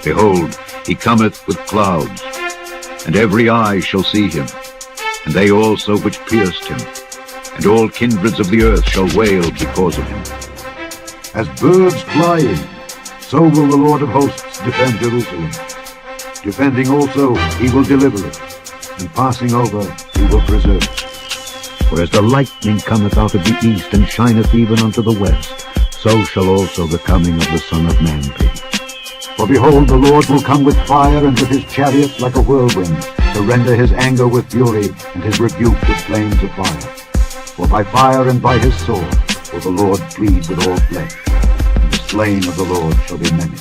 Behold, he cometh with clouds, and every eye shall see him, and they also which pierced him, and all kindreds of the earth shall wail because of him. As birds flying, so will the Lord of hosts defend Jerusalem. Defending also, he will deliver it, and passing over, he will preserve it. For as the lightning cometh out of the east, and shineth even unto the west, so shall also the coming of the Son of Man be. For behold, the Lord will come with fire, and with his chariot like a whirlwind, to render his anger with fury, and his rebuke with flames of fire. For by fire and by his sword will the Lord plead with all flesh, and the slain of the Lord shall be many.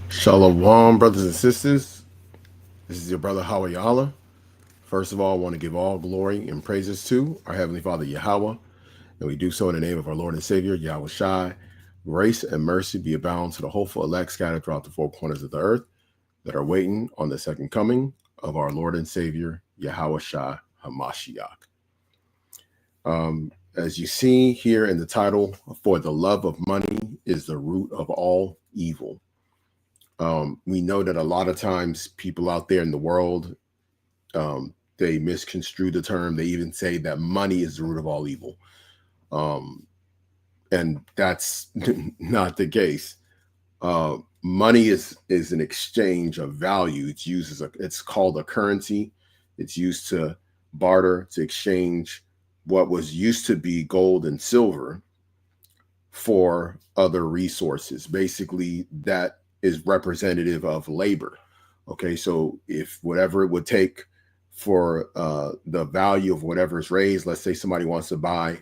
Shalom, brothers and sisters. This is your brother Hawayala. First of all, I want to give all glory and praises to our Heavenly Father Yahweh, and we do so in the name of our Lord and Savior Yahweh Shai. Grace and mercy be abound to the hopeful elect scattered throughout the four corners of the earth that are waiting on the second coming of our Lord and Savior Yahweh Shai Hamashiach. As you see here in the title, for the love of money is the root of all evil. We know that a lot of times people out there in the world, they misconstrue the term. They even say that money is the root of all evil. And that's not the case. Money is an exchange of value. It's used as it's called a currency. It's used to barter, to exchange what was used to be gold and silver for other resources. Basically, that is representative of labor. Okay, so if whatever it would take for the value of whatever is raised, let's say somebody wants to buy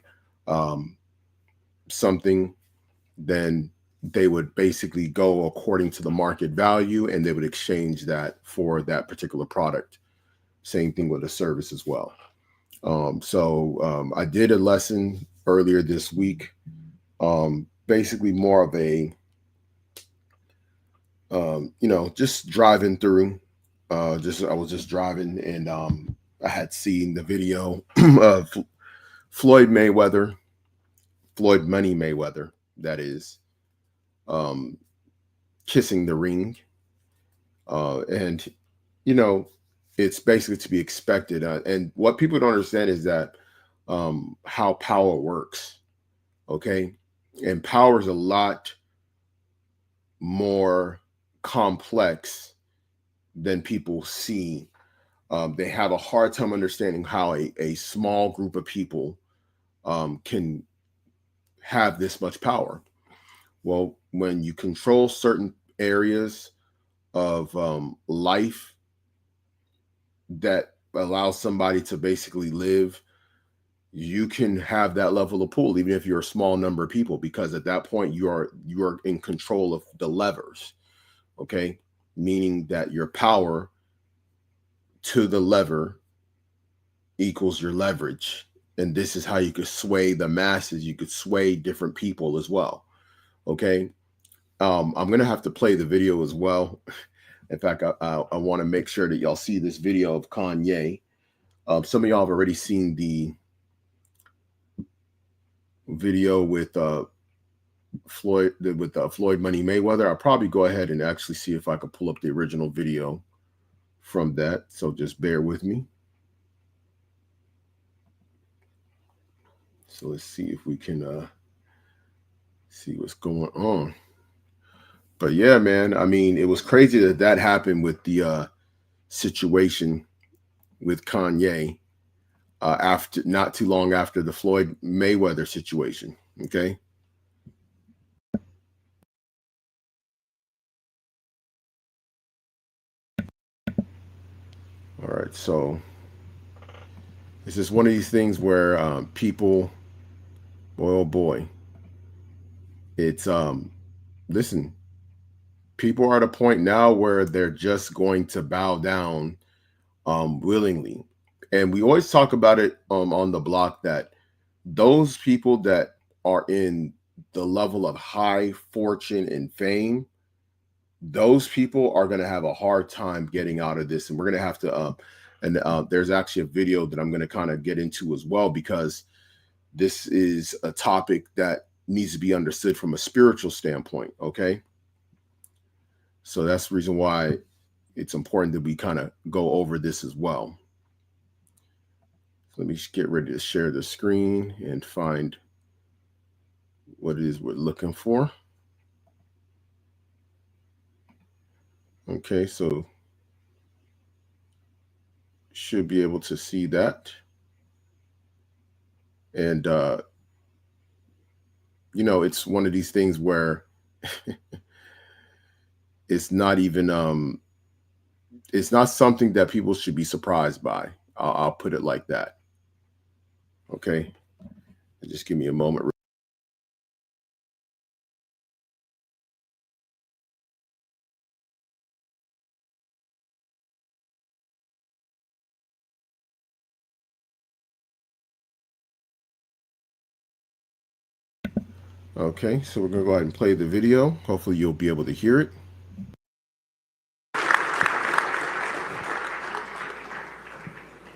something, then they would basically go according to the market value, and they would exchange that for that particular product. Same thing with a service as well. I did a lesson earlier this week, basically more of a just driving through. I was just driving, and I had seen the video of Floyd Money Mayweather, that is, kissing the ring, and it's basically to be expected. And what people don't understand is that how power works. Okay, and power is a lot more complex than people see. They have a hard time understanding how a small group of people can have this much power. Well, when you control certain areas of life that allows somebody to basically live, you can have that level of pull, even if you're a small number of people, because at that point you are in control of the levers. Okay, meaning that your power to the lever equals your leverage. And this is how you could sway the masses. You could sway different people as well. Okay, I'm gonna have to play the video as well. In fact, I want to make sure that y'all see this video of Kanye. Some of y'all have already seen the video with Floyd Money Mayweather. I'll probably go ahead and actually see if I can pull up the original video from that. So just bear with me. So let's see if we can see what's going on. But yeah, man, I mean, it was crazy that happened with the situation with Kanye after not too long after the Floyd Mayweather situation. Okay. All right, so it's just one of these things where people, boy, oh boy, it's listen, people are at a point now where they're just going to bow down willingly. And we always talk about it on the block that those people that are in the level of high fortune and fame, those people are going to have a hard time getting out of this, and we're going to have to there's actually a video that I'm going to kind of get into as well, because this is a topic that needs to be understood from a spiritual standpoint. Okay, so that's the reason why it's important that we kind of go over this as well. Let me just get ready to share the screen and find what it is we're looking for. Okay, so should be able to see that. And you know, it's one of these things where it's not even it's not something that people should be surprised by. I'll put it like that. Okay, just give me a moment. Okay, so we're gonna go ahead and play the video. Hopefully you'll be able to hear it.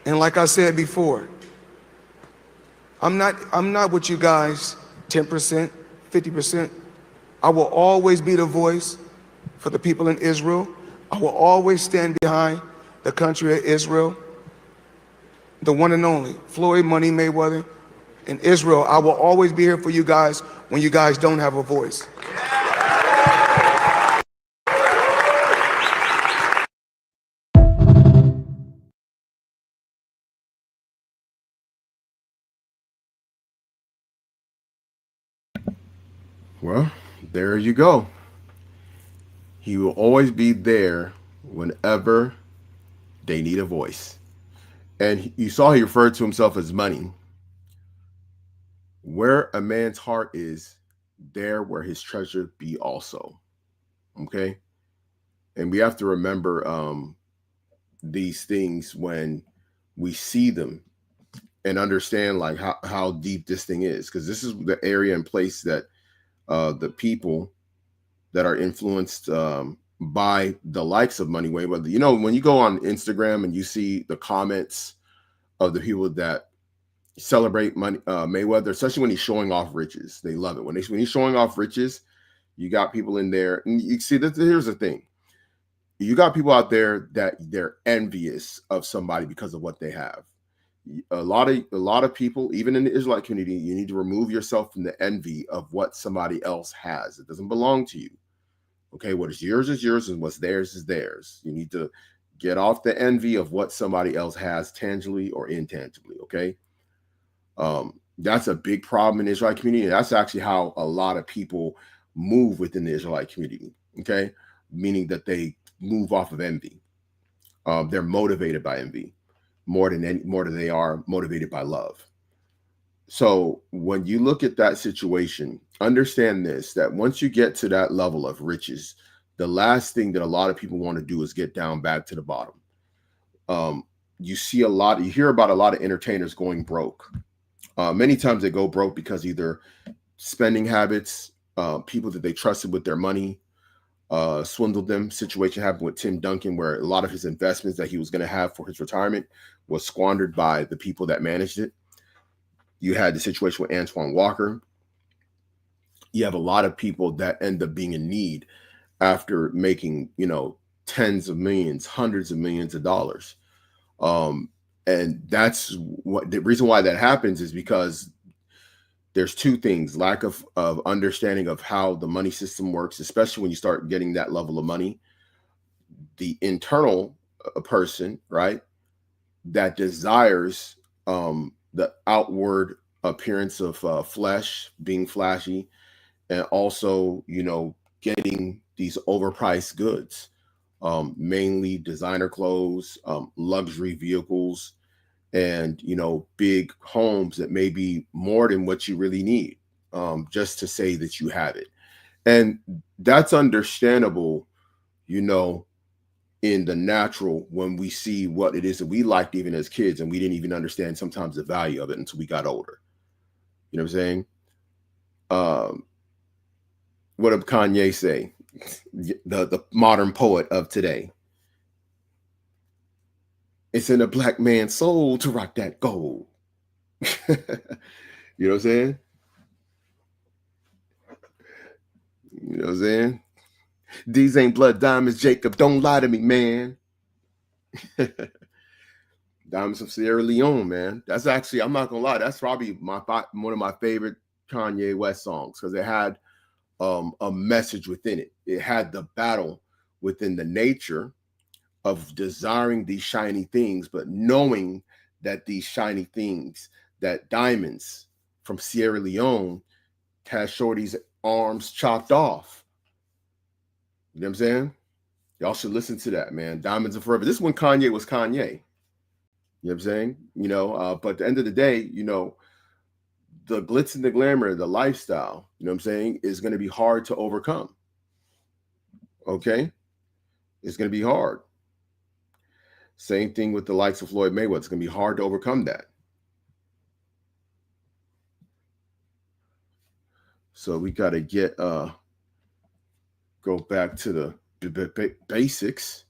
And like I said before, I'm not with you guys 10%, 50%. I will always be the voice for the people in Israel. I will always stand behind the country of Israel, the one and only Floyd Money Mayweather in Israel. I will always be here for you guys when you guys don't have a voice. Well, there you go. He will always be there whenever they need a voice. And you saw he referred to himself as money. Where a man's heart is, there where his treasure be also. Okay? And we have to remember these things when we see them and understand like how deep this thing is, because this is the area and place that the people that are influenced by the likes of Money Mayweather. You know, when you go on Instagram and you see the comments of the people that celebrate Mayweather, especially when he's showing off riches, they love it. When he's showing off riches, you got people in there, and you see that here's the thing. You got people out there that they're envious of somebody because of what they have. A lot of people, even in the Israelite community, you need to remove yourself from the envy of what somebody else has. It doesn't belong to you. Okay, what is yours, and what's theirs is theirs. You need to get off the envy of what somebody else has, tangibly or intangibly. Okay, that's a big problem in the Israelite community. That's actually how a lot of people move within the Israelite community. Okay, meaning that they move off of envy. They're motivated by envy more than they are motivated by love. So when you look at that situation, understand this, that once you get to that level of riches, the last thing that a lot of people want to do is get down back to the bottom. You hear about a lot of entertainers going broke. Many times they go broke because either spending habits, people that they trusted with their money, swindled them. Situation happened with Tim Duncan, where a lot of his investments that he was going to have for his retirement was squandered by the people that managed it. You had the situation with Antoine Walker. You have a lot of people that end up being in need after making, tens of millions, hundreds of millions of dollars. And that's what the reason why that happens is because there's two things: lack of understanding of how the money system works, especially when you start getting that level of money. The internal person, right, that desires the outward appearance of flesh, being flashy, and also, getting these overpriced goods, mainly designer clothes, luxury vehicles, and big homes that may be more than what you really need, just to say that you have it. And that's understandable, in the natural, when we see what it is that we liked even as kids, and we didn't even understand sometimes the value of it until we got older. You know what I'm saying? What did Kanye say? the modern poet of today. It's in a black man's soul to rock that gold. You know what I'm saying? You know what I'm saying? These ain't blood diamonds, Jacob. Don't lie to me, man. Diamonds of Sierra Leone, man. That's actually, I'm not gonna lie, that's probably one of my favorite Kanye West songs, because it had a message within it. It had the battle within the nature of desiring these shiny things, but knowing that these shiny things, that diamonds from Sierra Leone, has Shorty's arms chopped off. You know what I'm saying? Y'all should listen to that, man. Diamonds Are Forever. This is when Kanye was Kanye. You know what I'm saying? You know, but at the end of the day, you know, the glitz and the glamour, the lifestyle, you know what I'm saying, is going to be hard to overcome. Okay? It's going to be hard. Same thing with the likes of Floyd Mayweather. It's going to be hard to overcome that. So we got to go back to the basics.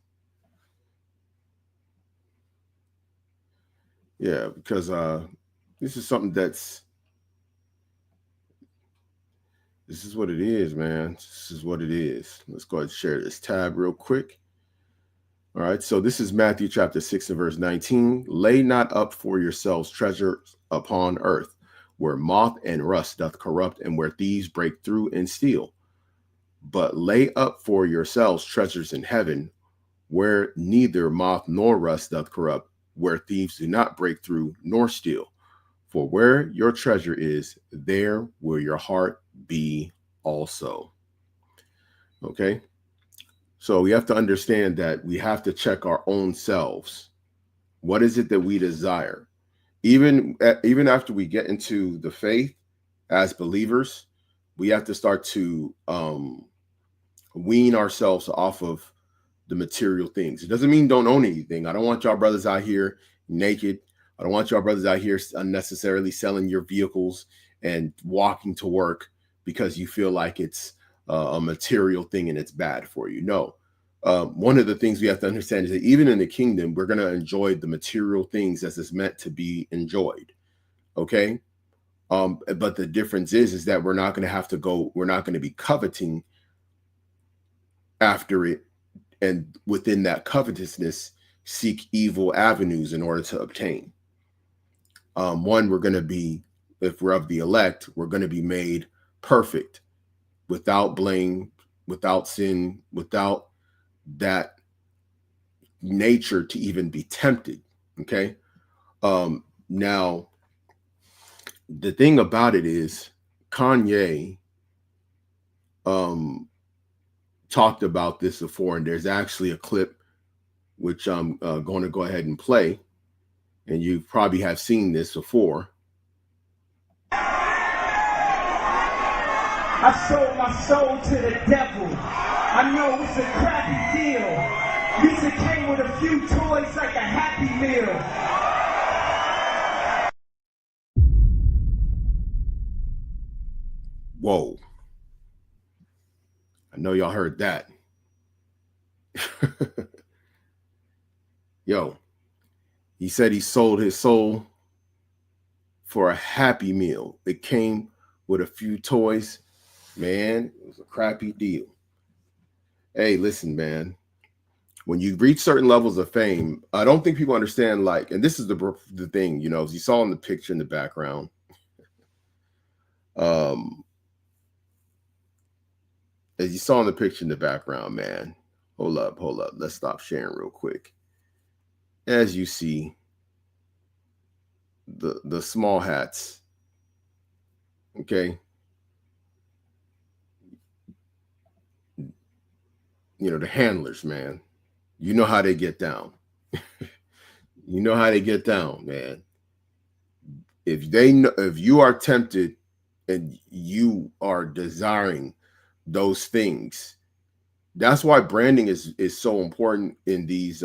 Yeah, because this is something this is what it is, man. This is what it is. Let's go ahead and share this tab real quick. All right, so this is Matthew chapter 6 and verse 19. Lay not up for yourselves treasures upon earth, where moth and rust doth corrupt, and where thieves break through and steal. But lay up for yourselves treasures in heaven, where neither moth nor rust doth corrupt, where thieves do not break through nor steal. For where your treasure is, there will your heart be also. Okay? So we have to understand that we have to check our own selves. What is it that we desire? Even after we get into the faith as believers, we have to start to wean ourselves off of the material things. It doesn't mean don't own anything. I don't want y'all brothers out here naked. I don't want y'all brothers out here unnecessarily selling your vehicles and walking to work because you feel like it's a material thing and it's bad for you. No. One of the things we have to understand is that even in the kingdom, we're going to enjoy the material things as it's meant to be enjoyed. Okay. But the difference is that we're not going to be coveting after it, and within that covetousness, seek evil avenues in order to obtain. We're going to be, if we're of the elect, we're going to be made perfect, without blame, without sin, without that nature to even be tempted. Okay. Now, the thing about it is Kanye talked about this before, and there's actually a clip which I'm going to go ahead and play, and you probably have seen this before. I sold my soul to the devil. I know it's a crappy deal. Music came with a few toys like a Happy Meal. Whoa. I know y'all heard that. Yo, he said he sold his soul for a Happy Meal. It came with a few toys. Man, it was a crappy deal. Hey, listen, man. When you reach certain levels of fame, I don't think people understand, like, and this is the thing, you know, as you saw in the picture in the background. As you saw in the picture in the background, man, hold up. Let's stop sharing real quick. As you see, the small hats, okay? You know, the handlers, man. You know how they get down. You know how they get down, man. If you are tempted and you are desiring those things, that's why branding is so important in these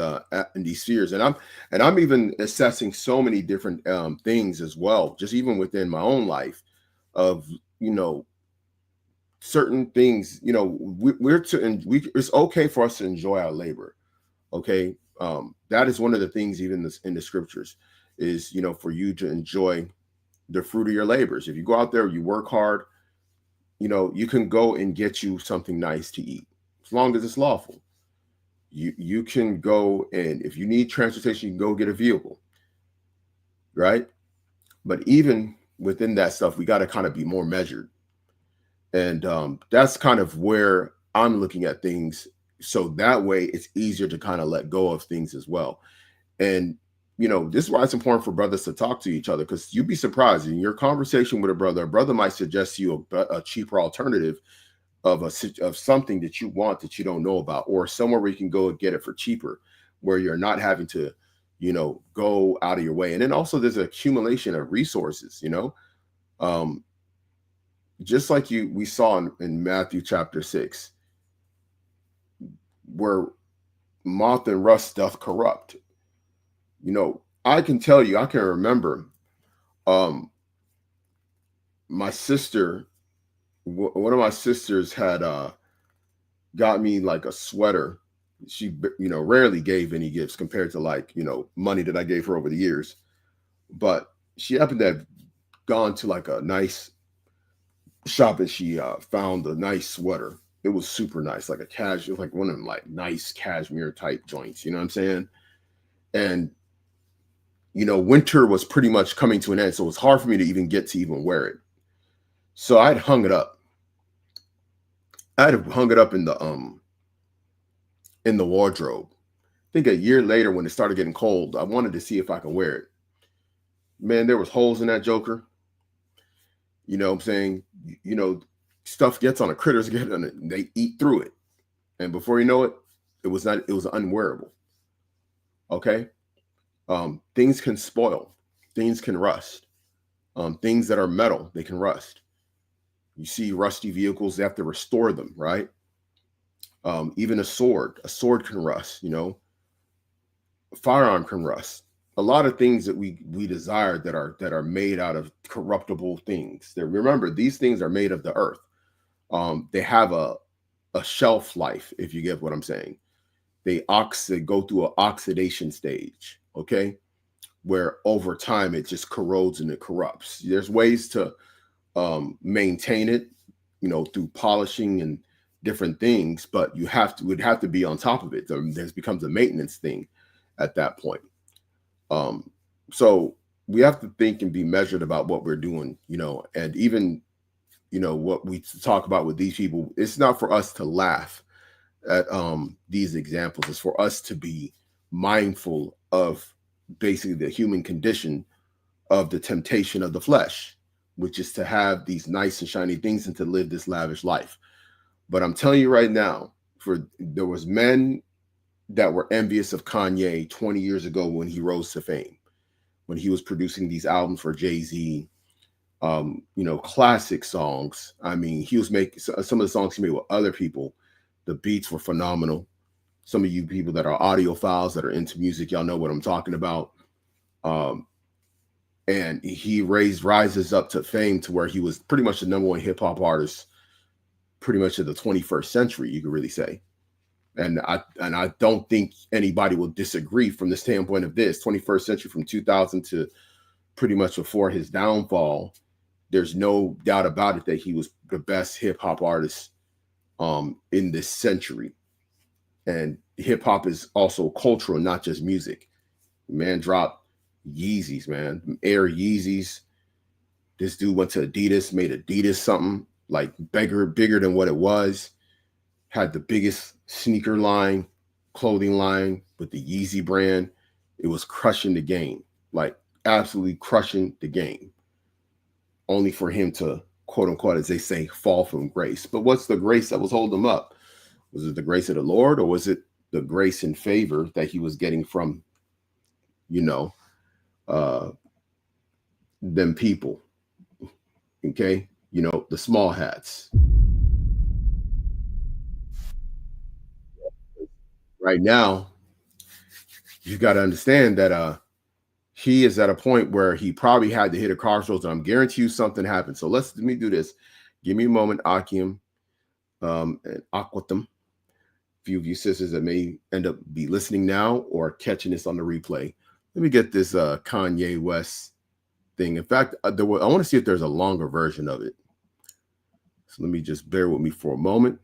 spheres. And I'm even assessing so many different things as well, just even within my own life, of, you know, certain things, you know, it's okay for us to enjoy our labor. Okay. That is one of the things, even in the scriptures, is, you know, for you to enjoy the fruit of your labors. If you go out there, you work hard, you know, you can go and get you something nice to eat, as long as it's lawful. You can go, and if you need transportation, you can go get a vehicle, right? But even within that stuff, we got to kind of be more measured. And that's kind of where I'm looking at things. So that way it's easier to kind of let go of things as well. And, you know, this is why it's important for brothers to talk to each other, because you'd be surprised in your conversation with a brother might suggest to you a cheaper alternative of something that you want that you don't know about, or somewhere where you can go and get it for cheaper, where you're not having to, you know, go out of your way. And then also there's an accumulation of resources, you know, just like we saw in Matthew chapter 6, where moth and rust doth corrupt. You know, I can tell you, I can remember my sister, one of my sisters had got me like a sweater. She, you know, rarely gave any gifts compared to, like, you know, money that I gave her over the years. But she happened to have gone to like a nice shop, and she found a nice sweater. It was super nice, like a casual, like one of them like nice cashmere type joints, you know what I'm saying? And, you know, winter was pretty much coming to an end, so it was hard for me to even get to even wear it. So I'd hung it up. I'd hung it up in the wardrobe. I think a year later, when it started getting cold, I wanted to see if I could wear it. Man, there was holes in that joker. You know what I'm saying? You know, stuff gets on it, critters get on it, and they eat through it. And before you know it, it was unwearable. Okay? Things can spoil. Things can rust. Things that are metal, they can rust. You see rusty vehicles, they have to restore them, right? Even a sword can rust, you know. A firearm can rust. A lot of things that we desire that are made out of corruptible things. Remember, these things are made of the earth. They have a shelf life, if you get what I'm saying. They go through an oxidation stage, okay, where over time it just corrodes and it corrupts. There's ways to maintain it, you know, through polishing and different things, but would have to be on top of it. There becomes a maintenance thing at that point. So we have to think and be measured about what we're doing, you know, and even, you know, what we talk about with these people, it's not for us to laugh at these examples. It's for us to be mindful of basically the human condition of the temptation of the flesh, which is to have these nice and shiny things and to live this lavish life. But I'm telling you right now, there was men that were envious of Kanye 20 years ago when he rose to fame, when he was producing these albums for Jay-Z, you know, classic songs. I mean, he was making some of the songs he made with other people. The beats were phenomenal. Some of you people that are audiophiles that are into music, y'all know what I'm talking about. And he rises up to fame to where he was pretty much the #1 hip hop artist, pretty much of the 21st century, you could really say. And I don't think anybody will disagree from the standpoint of this 21st century, from 2000 to pretty much before his downfall. There's no doubt about it that he was the best hip hop artist in this century. And hip hop is also cultural, not just music. Man dropped Yeezys, man, Air Yeezys. This dude went to Adidas, made Adidas something like bigger than what it was. Had the biggest sneaker line, clothing line with the Yeezy brand. It was crushing the game, like absolutely crushing the game. Only for him to, quote unquote, as they say, fall from grace. But what's the grace that was holding him up? Was it the grace of the Lord, or was it the grace and favor that he was getting from, you know, them people? Okay, you know, the small hats. Right now, you got to understand that he is at a point where he probably had to hit a crossroads, and I'm guarantee you something happened. So let me do this. Give me a moment, Akim. and Aquatum. A few of you sisters that may end up be listening now or catching this on the replay. Let me get this Kanye West thing. In fact, I want to see if there's a longer version of it. So let me just bear with me for a moment.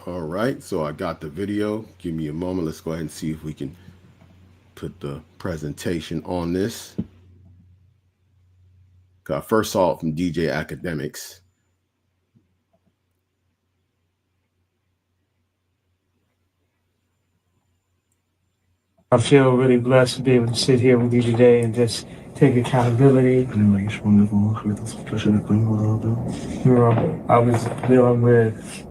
All right, so I got the video. Give me a moment. Let's go ahead and see if we can put the presentation on this. I first saw it from DJ Academics. I feel really blessed to be able to sit here with you today and just take accountability. I was dealing with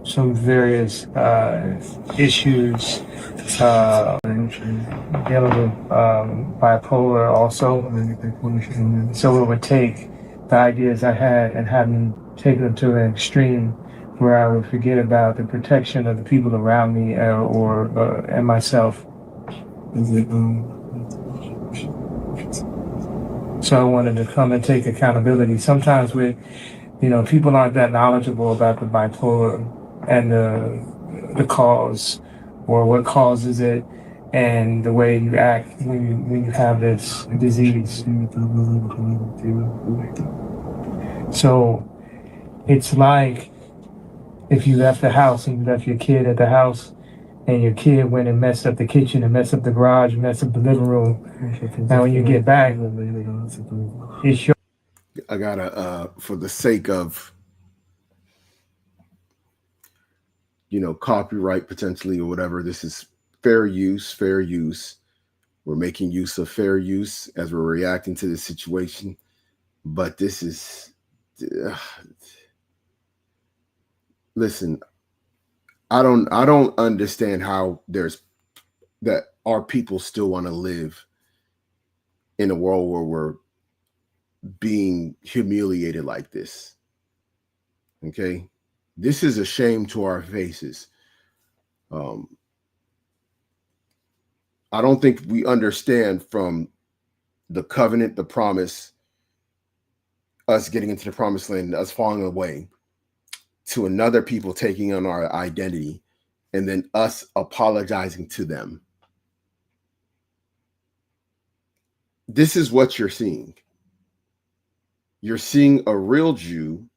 some various issues, dealing with bipolar also. So it would take the ideas I had and have them taken them to an extreme where I would forget about the protection of the people around me and myself. So I wanted to come and take accountability. Sometimes people aren't that knowledgeable about the bipolar and the cause or what causes it and the way you act when you have this disease. So it's like if you left the house and you left your kid at the house and your kid went and messed up the kitchen and messed up the garage, messed up the living room. Now when you get back, it's your... I gotta, for the sake of, copyright potentially or whatever, this is fair use. We're making use of fair use as we're reacting to this situation. But this is, listen, I don't understand how our people still want to live in a world where we're being humiliated like this. Okay, this is a shame to our faces. I don't think we understand from the covenant, the promise, us getting into the promised land, us falling away, to another people taking on our identity, and then us apologizing to them. This is what you're seeing. You're seeing a real Jew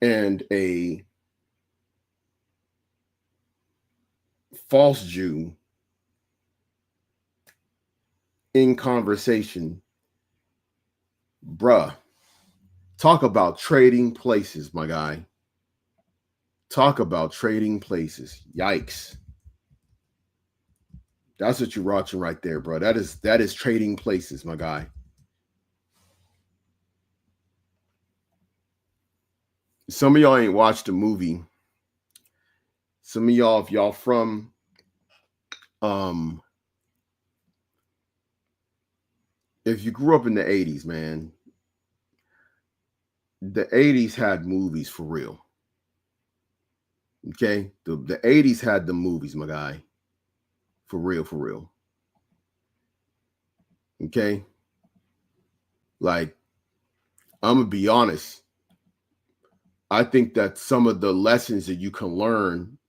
and a false Jew in conversation. Bruh, talk about trading places, my guy. Talk about trading places. Yikes. That's what you're watching right there, bro. That is trading places, my guy. Some of y'all ain't watched the movie. Some of y'all, if y'all from if you grew up in the 80s, man, the 80s had movies for real. Okay? The 80s had the movies, my guy. For real. Okay? Like, I'm gonna be honest. I think that some of the lessons that you can learn,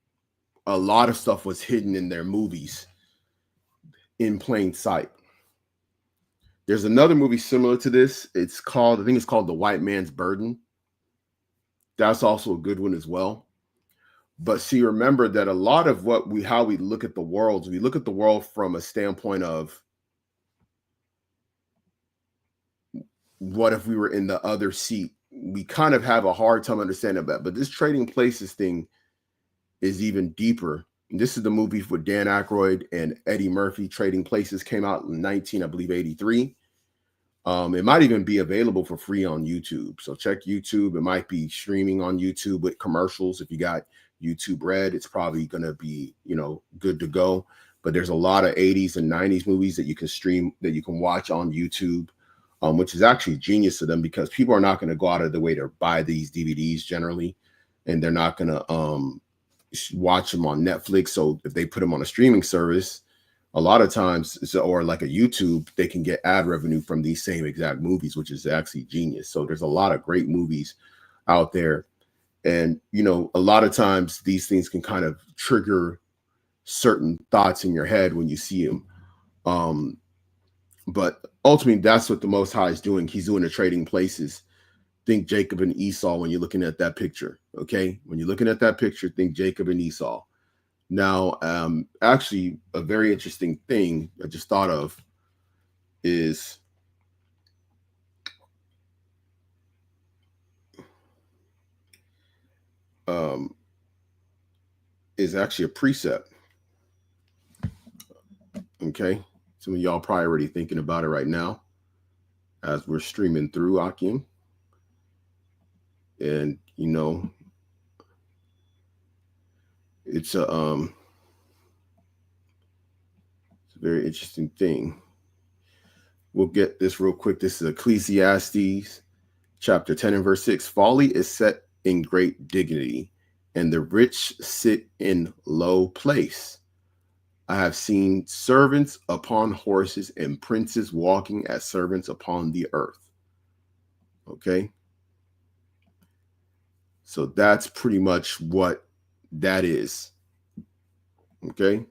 a lot of stuff was hidden in their movies in plain sight. There's another movie similar to this. I think it's called The White Man's Burden. That's also a good one as well. But see, remember that a lot of how we look at the world, we look at the world from a standpoint of what if we were in the other seat? We kind of have a hard time understanding that. But this trading places thing is even deeper. And this is the movie with Dan Aykroyd and Eddie Murphy. Trading Places came out in 1983. It might even be available for free on YouTube. So check YouTube. It might be streaming on YouTube with commercials. If you got YouTube Red, it's probably going to be, good to go. But there's a lot of 80s and 90s movies that you can stream, that you can watch on YouTube, which is actually genius to them, because people are not going to go out of the way to buy these DVDs generally, and they're not going to watch them on Netflix. So if they put them on a streaming service, a lot of times, or like a YouTube, they can get ad revenue from these same exact movies, which is actually genius. So there's a lot of great movies out there. And, a lot of times these things can kind of trigger certain thoughts in your head when you see them. But ultimately, that's what the Most High is doing. He's doing the trading places. Think Jacob and Esau when you're looking at that picture, okay? When you're looking at that picture, think Jacob and Esau. Now, actually, a very interesting thing I just thought of is actually a precept. Okay, some of y'all probably already thinking about it right now as we're streaming through Akim. And it's a very interesting thing. We'll get this real quick. This is Ecclesiastes chapter 10 and verse 6. Folly is set in great dignity, and the rich sit in low place. I have seen servants upon horses and princes walking as servants upon the earth. Okay. So that's pretty much what that is. Okay.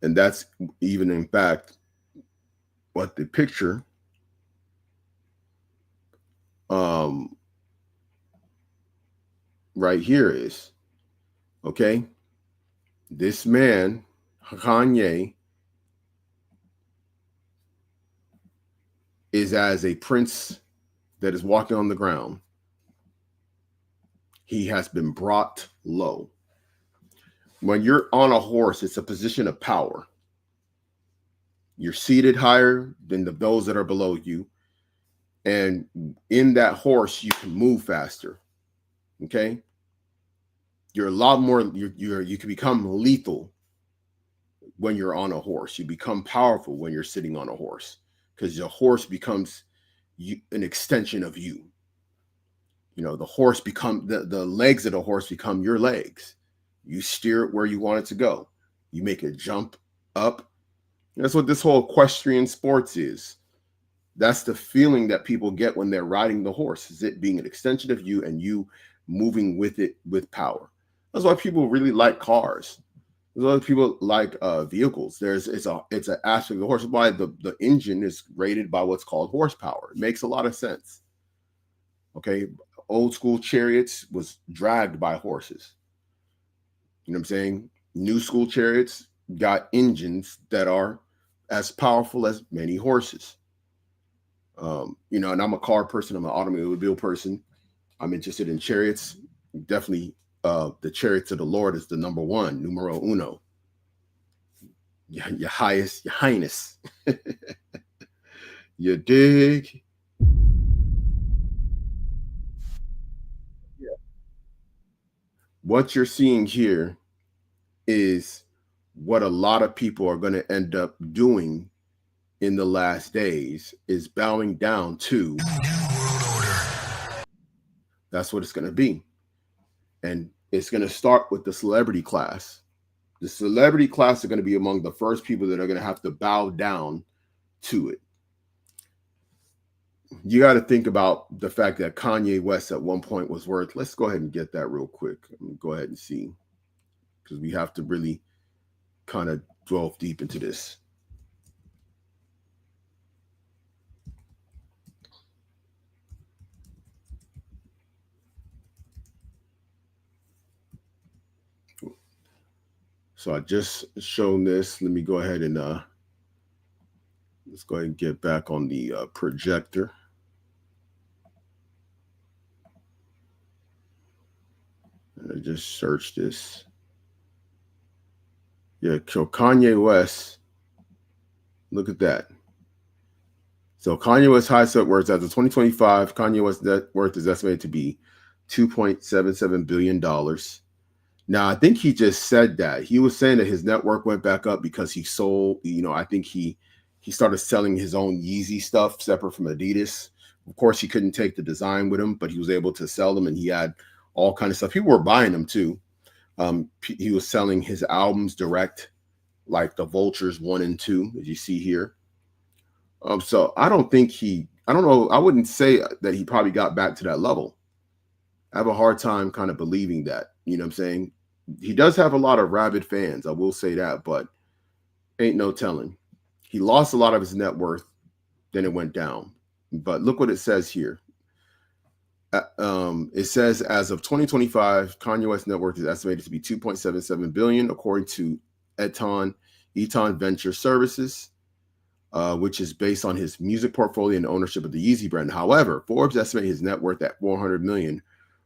And that's even, in fact, what the picture right here is. Okay. This man, Kanye, is as a prince that is walking on the ground. He has been brought low. When you're on a horse, it's a position of power. You're seated higher than those that are below you. And in that horse, you can move faster. Okay? You're a lot more, you can become lethal when you're on a horse. You become powerful when you're sitting on a horse, because your horse becomes an extension of you. The horse the legs of the horse become your legs. You steer it where you want it to go. You make it jump up. That's what this whole equestrian sports is. That's the feeling that people get when they're riding the horse, is it being an extension of you and you moving with it with power. That's why people really like cars. That's why people like vehicles. It's an aspect of the horse. That's why the engine is rated by what's called horsepower. It makes a lot of sense. Okay, old school chariots was dragged by horses. You know what I'm saying? New school chariots got engines that are as powerful as many horses. And I'm a car person. I'm an automobile person. I'm interested in chariots. Definitely, the chariots of the Lord is the number one, numero uno. Your highness. You dig? Yeah. What you're seeing here is what a lot of people are going to end up doing in the last days, is bowing down to. That's what it's going to be. And it's going to start with the celebrity class. The celebrity class are going to be among the first people that are going to have to bow down to it. You got to think about the fact that Kanye West at one point was worth, let's go ahead and get that real quick. Let me go ahead and see, because we have to really kind of delve deep into this. So I just shown this. Let me go ahead and let's go ahead and get back on the projector. And I just searched this. Yeah, so Kanye West, look at that. So Kanye West's highest net worth as of 2025, Kanye West's net worth is estimated to be $2.77 billion. Now, I think he just said that. He was saying that his net worth went back up because he sold, I think he started selling his own Yeezy stuff separate from Adidas. Of course, he couldn't take the design with him, but he was able to sell them, and he had all kind of stuff. People were buying them too. He was selling his albums direct, like the Vultures 1 and 2, as you see here. So I don't know. I wouldn't say that he probably got back to that level. I have a hard time kind of believing that, you know what I'm saying? He does have a lot of rabid fans, I will say that, but ain't no telling. He lost a lot of his net worth, then it went down. But look what it says here. It says as of 2025, Kanye West's net worth is estimated to be $2.77 billion, according to Eton Venture Services, which is based on his music portfolio and ownership of the Yeezy brand. However, Forbes estimated his net worth at $400 million,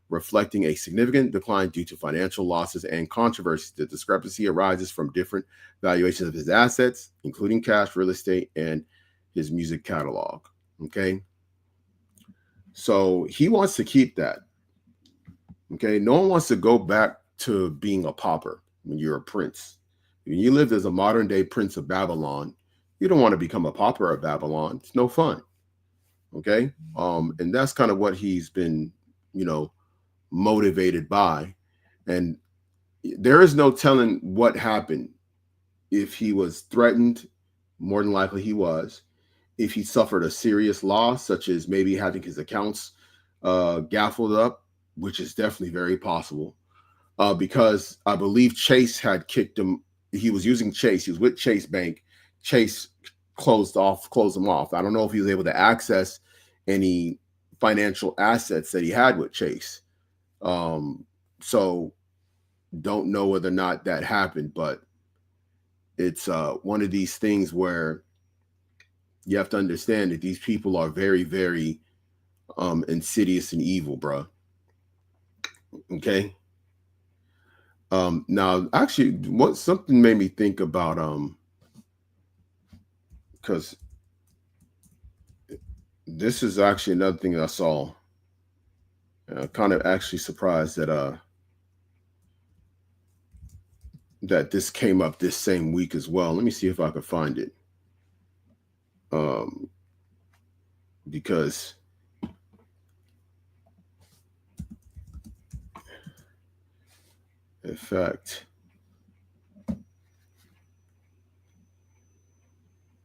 reflecting a significant decline due to financial losses and controversy. The discrepancy arises from different valuations of his assets, including cash, real estate, and his music catalog. Okay. So he wants to keep that. Okay. No one wants to go back to being a pauper when you're a prince. When you lived as a modern day prince of Babylon, you don't want to become a pauper of Babylon. It's no fun. Okay. And that's kind of what he's been, motivated by. And there is no telling what happened. If he was threatened, more than likely he was. If he suffered a serious loss, such as maybe having his accounts gaffled up, which is definitely very possible, because I believe Chase had kicked him. He was using Chase. He was with Chase Bank. Chase closed him off. I don't know if he was able to access any financial assets that he had with Chase. So don't know whether or not that happened, but it's one of these things where you have to understand that these people are very, very insidious and evil, bro. Okay. Now, actually, something made me think about because this is actually another thing that I saw. Kind of actually surprised that that this came up this same week as well. Let me see if I can find it. Because in fact,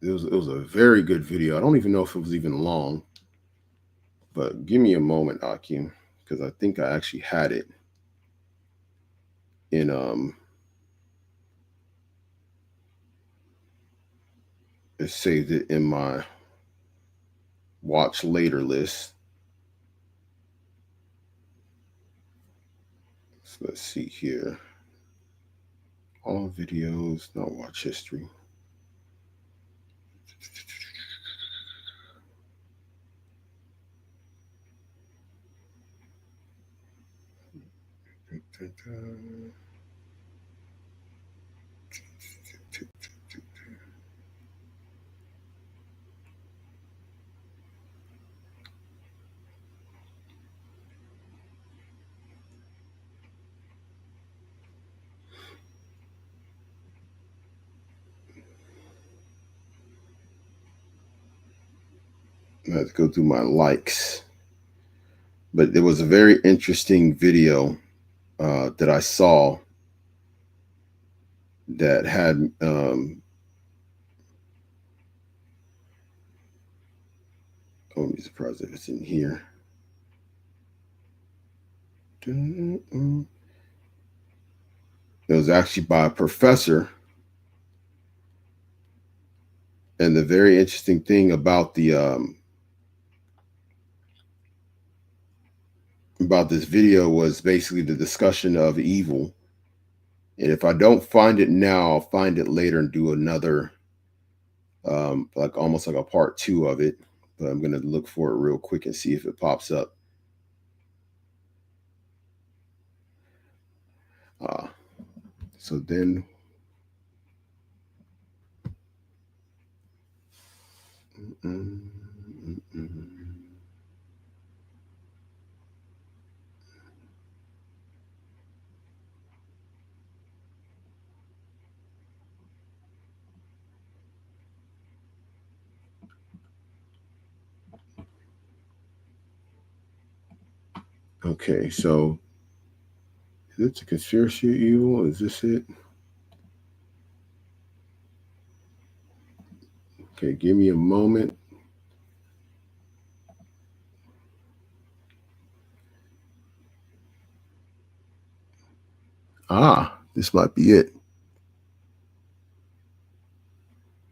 it was a very good video. I don't even know if it was even long, but give me a moment, Akim, because I think I actually had it in I saved it in my watch later list. So let's see here. All videos, not watch history. I have to go through my likes, but there was a very interesting video that I saw that had I won't be surprised if it's in here. It was actually by a professor. And the very interesting thing about about this video was basically the discussion of evil. And if I don't find it now, I'll find it later and do another, like almost like a part 2 of it. But I'm going to look for it real quick and see if it pops up. So then, Okay, so is it a conspiracy of evil? Is this it? Okay, give me a moment. Ah, this might be it.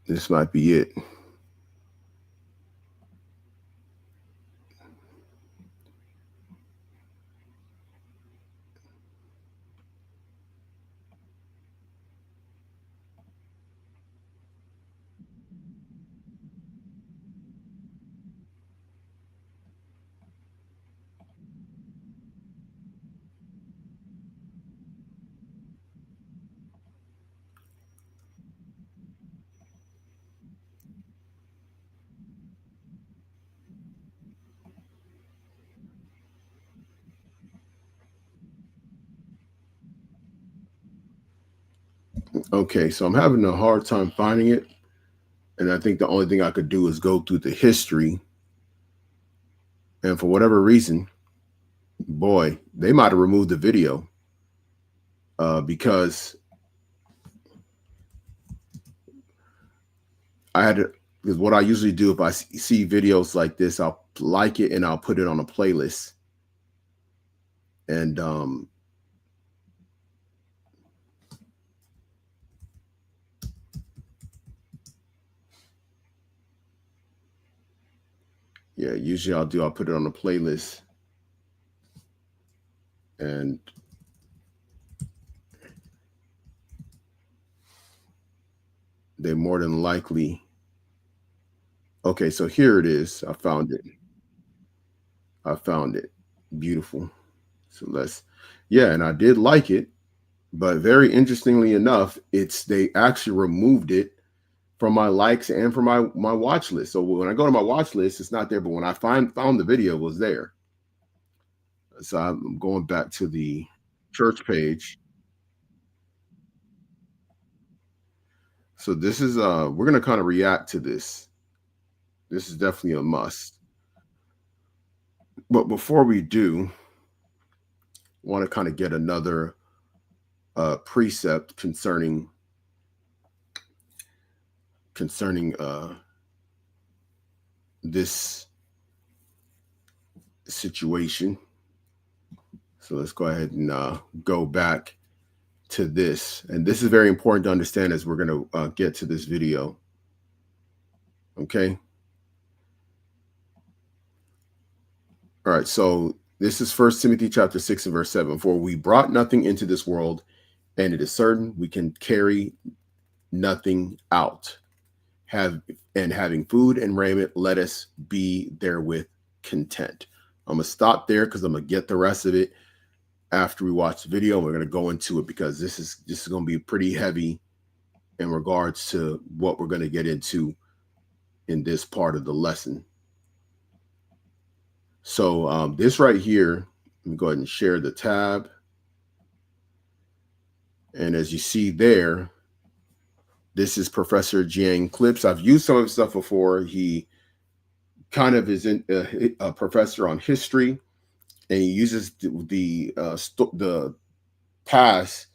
This might be it. Okay, so I'm having a hard time finding it. And I think the only thing I could do is go through the history. And for whatever reason, boy, they might have removed the video because because what I usually do if I see videos like this, I'll like it and I'll put it on a playlist. And yeah, usually I'll put it on a playlist. And they more than likely. Okay, so here it is. I found it. Beautiful. So yeah, and I did like it, but very interestingly enough, they actually removed it from my likes and from my watch list. So when I go to my watch list, it's not there, but when I found the video, it was there. So I'm going back to the church page. So this is we're gonna kind of react to this. This is definitely a must. But before we do, I want to kind of get another precept concerning this situation. So let's go ahead and go back to this. And this is very important to understand as we're going to get to this video. Okay. All right. So this is 1 Timothy chapter 6 and verse 7. For we brought nothing into this world, and it is certain we can carry nothing out. Having food and raiment, let us be therewith content. I'm gonna stop there because I'm gonna get the rest of it after we watch the video. We're gonna go into it because this is gonna be pretty heavy in regards to what we're gonna get into in this part of the lesson. So this right here, let me go ahead and share the tab. And as you see there, this is Professor Jiang clips. I've used some of his stuff before. He kind of is a professor on history, and he uses the past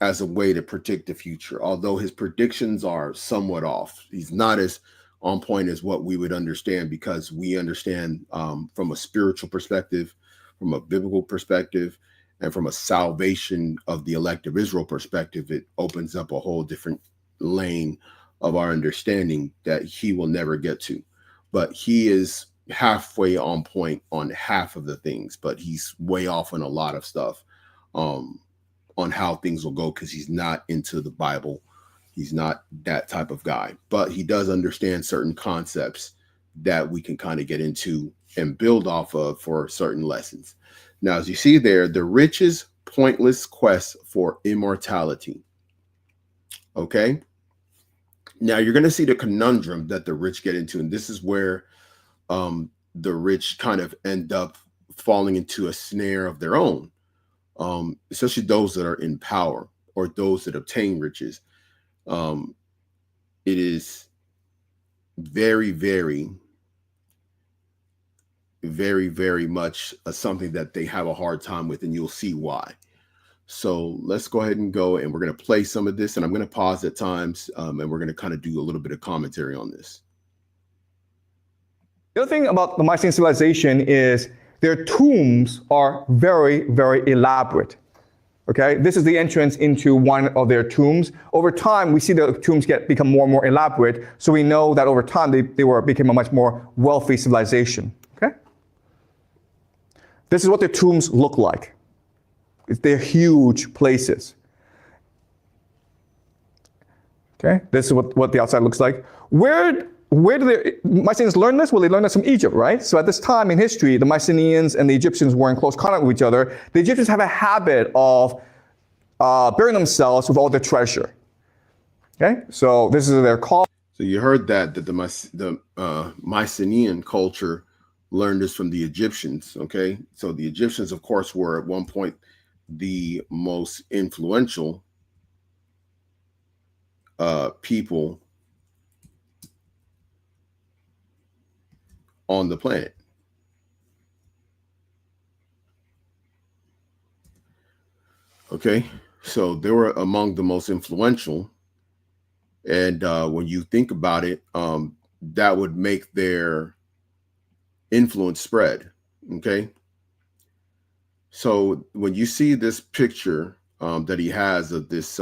as a way to predict the future. Although his predictions are somewhat off, he's not as on point as what we would understand, because we understand from a spiritual perspective, from a biblical perspective, and from a salvation of the elect of Israel perspective. It opens up a whole different lane of our understanding that he will never get to. But he is halfway on point on half of the things, but he's way off on a lot of stuff on how things will go, because he's not into the Bible. He's not that type of guy, but he does understand certain concepts that we can kind of get into and build off of for certain lessons. Now, as you see there, the rich's pointless quest for immortality. Okay. Now you're going to see the conundrum that the rich get into, and this is where the rich kind of end up falling into a snare of their own, especially those that are in power or those that obtain riches. It is very, very very, very much something that they have a hard time with, and you'll see why. So let's go ahead and go, and we're going to play some of this, and I'm going to pause at times, and we're going to kind of do a little bit of commentary on this. The other thing about the Mycenaean civilization is their tombs are very, very elaborate. Okay, this is the entrance into one of their tombs. Over time, we see the tombs become more and more elaborate, so we know that over time they became a much more wealthy civilization. Okay, this is what their tombs look like. They're huge places. Okay, this is what the outside looks like. Where do the Mycenaeans learn this? Well, they learned this from Egypt, right? So at this time in history, the Mycenaeans and the Egyptians were in close contact with each other. The Egyptians have a habit of burying themselves with all their treasure. Okay, so this is their call. So you heard that the Mycenaean culture learned this from the Egyptians. Okay, so the Egyptians, of course, were at one point the most influential people on the planet. Okay, so they were among the most influential, and when you think about it, that would make their influence spread. Okay, so when you see this picture that he has of this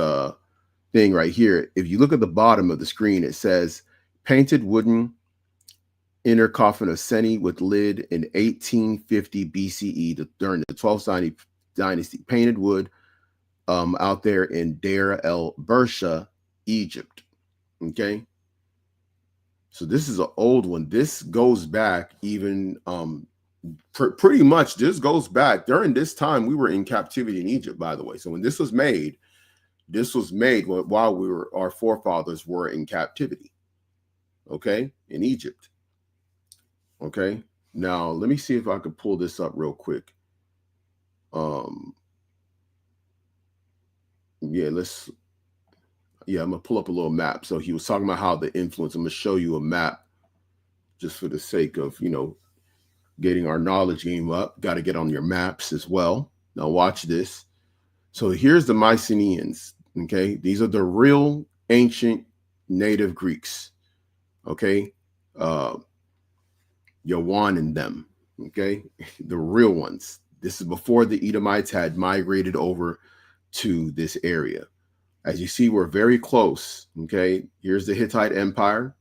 thing right here, if you look at the bottom of the screen, it says painted wooden inner coffin of Seni with lid in 1850 BCE during the 12th dynasty, painted wood out there in Deir el Bersha, Egypt. Okay, so this is an old one. This goes back even pretty much. This goes back during this time we were in captivity in Egypt, by the way. So when this was made while our forefathers were in captivity. Okay, in Egypt. Okay, now let me see if I could pull this up real quick. I'm gonna pull up a little map. So he was talking about how the influence. I'm gonna show you a map just for the sake of, getting our knowledge game up. Got to get on your maps as well. Now watch this. So here's the Mycenaeans. Okay, these are the real ancient native Greeks. Okay, Yawan and them, okay, the real ones. This is before the Edomites had migrated over to this area. As you see, we're very close. Okay, here's the Hittite Empire.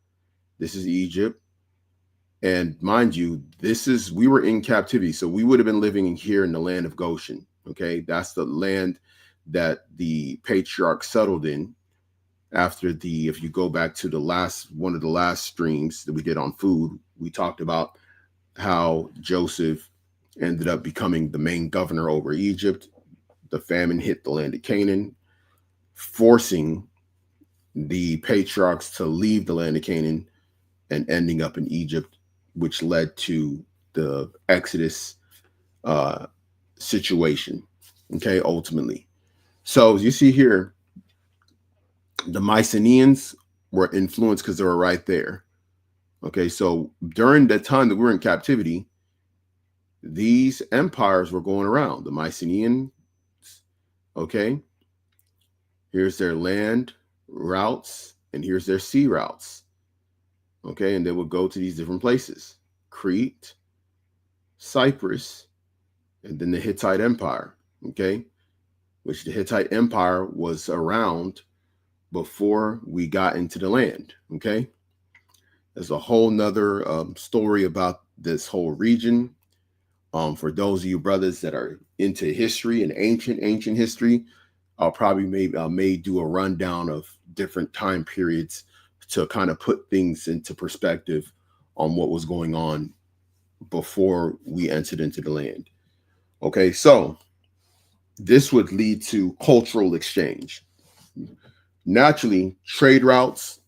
This is Egypt, and mind you, we were in captivity, so we would have been living here in the land of Goshen. Okay, that's the land that the patriarchs settled in after if you go back to one of the last streams that we did on food, we talked about how Joseph ended up becoming the main governor over Egypt. The famine hit the land of Canaan, forcing the patriarchs to leave the land of Canaan and ending up in Egypt, which led to the Exodus situation, okay, ultimately. So as you see here, the Mycenaeans were influenced because they were right there. Okay, so during the time that we were in captivity, these empires were going around. The Mycenaeans, okay, here's their land routes, and here's their sea routes. Okay, and they would go to these different places: Crete, Cyprus, and then the Hittite Empire. Okay, which the Hittite Empire was around before we got into the land. Okay, there's a whole nother story about this whole region. For those of you brothers that are into history and ancient history, I'll probably may do a rundown of different time periods to kind of put things into perspective on what was going on before we entered into the land. Okay, so this would lead to cultural exchange. Naturally, trade routes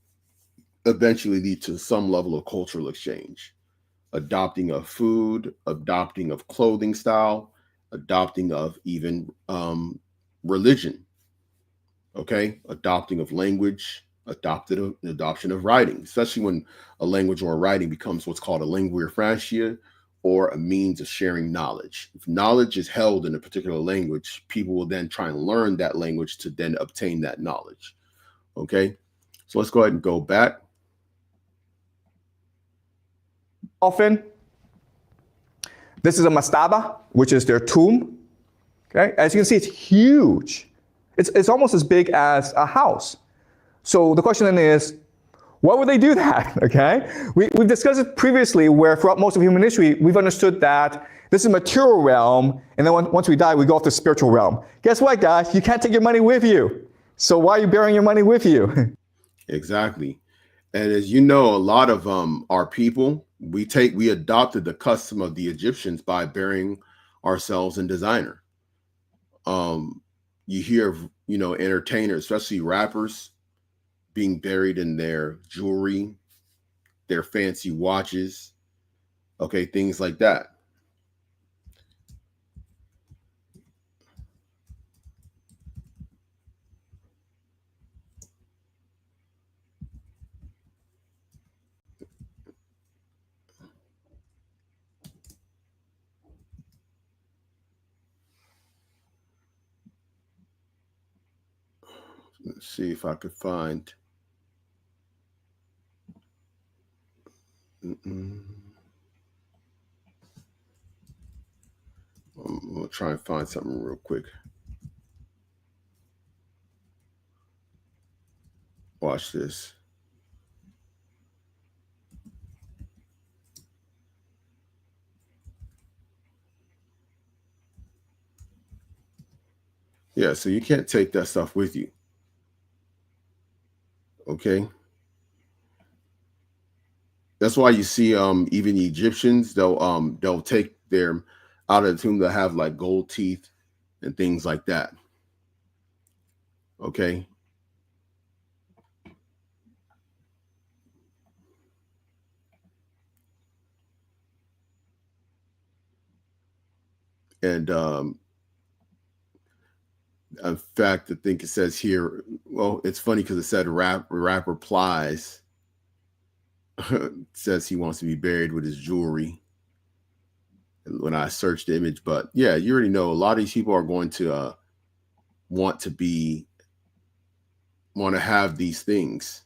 eventually lead to some level of cultural exchange. Adopting of food, adopting of clothing style, adopting of even religion. Okay, adopting of language, adoption of writing, especially when a language or a writing becomes what's called a lingua franca, or a means of sharing knowledge. If knowledge is held in a particular language, people will then try and learn that language to then obtain that knowledge. Okay, so let's go ahead and go back. Often, this is a mastaba, which is their tomb. Okay, as you can see, it's huge. It's almost as big as a house. So the question then is, why would they do that? Okay, we've discussed it previously, where throughout most of human history, we've understood that this is a material realm, and then once we die, we go off to the spiritual realm. Guess what, guys? You can't take your money with you. So why are you bearing your money with you? Exactly. And as you know, a lot of our people, we adopted the custom of the Egyptians by burying ourselves in designer. You hear of, entertainers, especially rappers, being buried in their jewelry, their fancy watches, okay, things like that. Let's see if I could find. I'm gonna try and find something real quick. Watch this. Yeah, so you can't take that stuff with you. Okay. That's why you see even the Egyptians, they'll take their out of the tomb, they'll have like gold teeth and things like that. Okay. And in fact, I think it says here, well, it's funny because it said rap replies, says he wants to be buried with his jewelry when I searched the image. But yeah, you already know a lot of these people are going to want to have these things.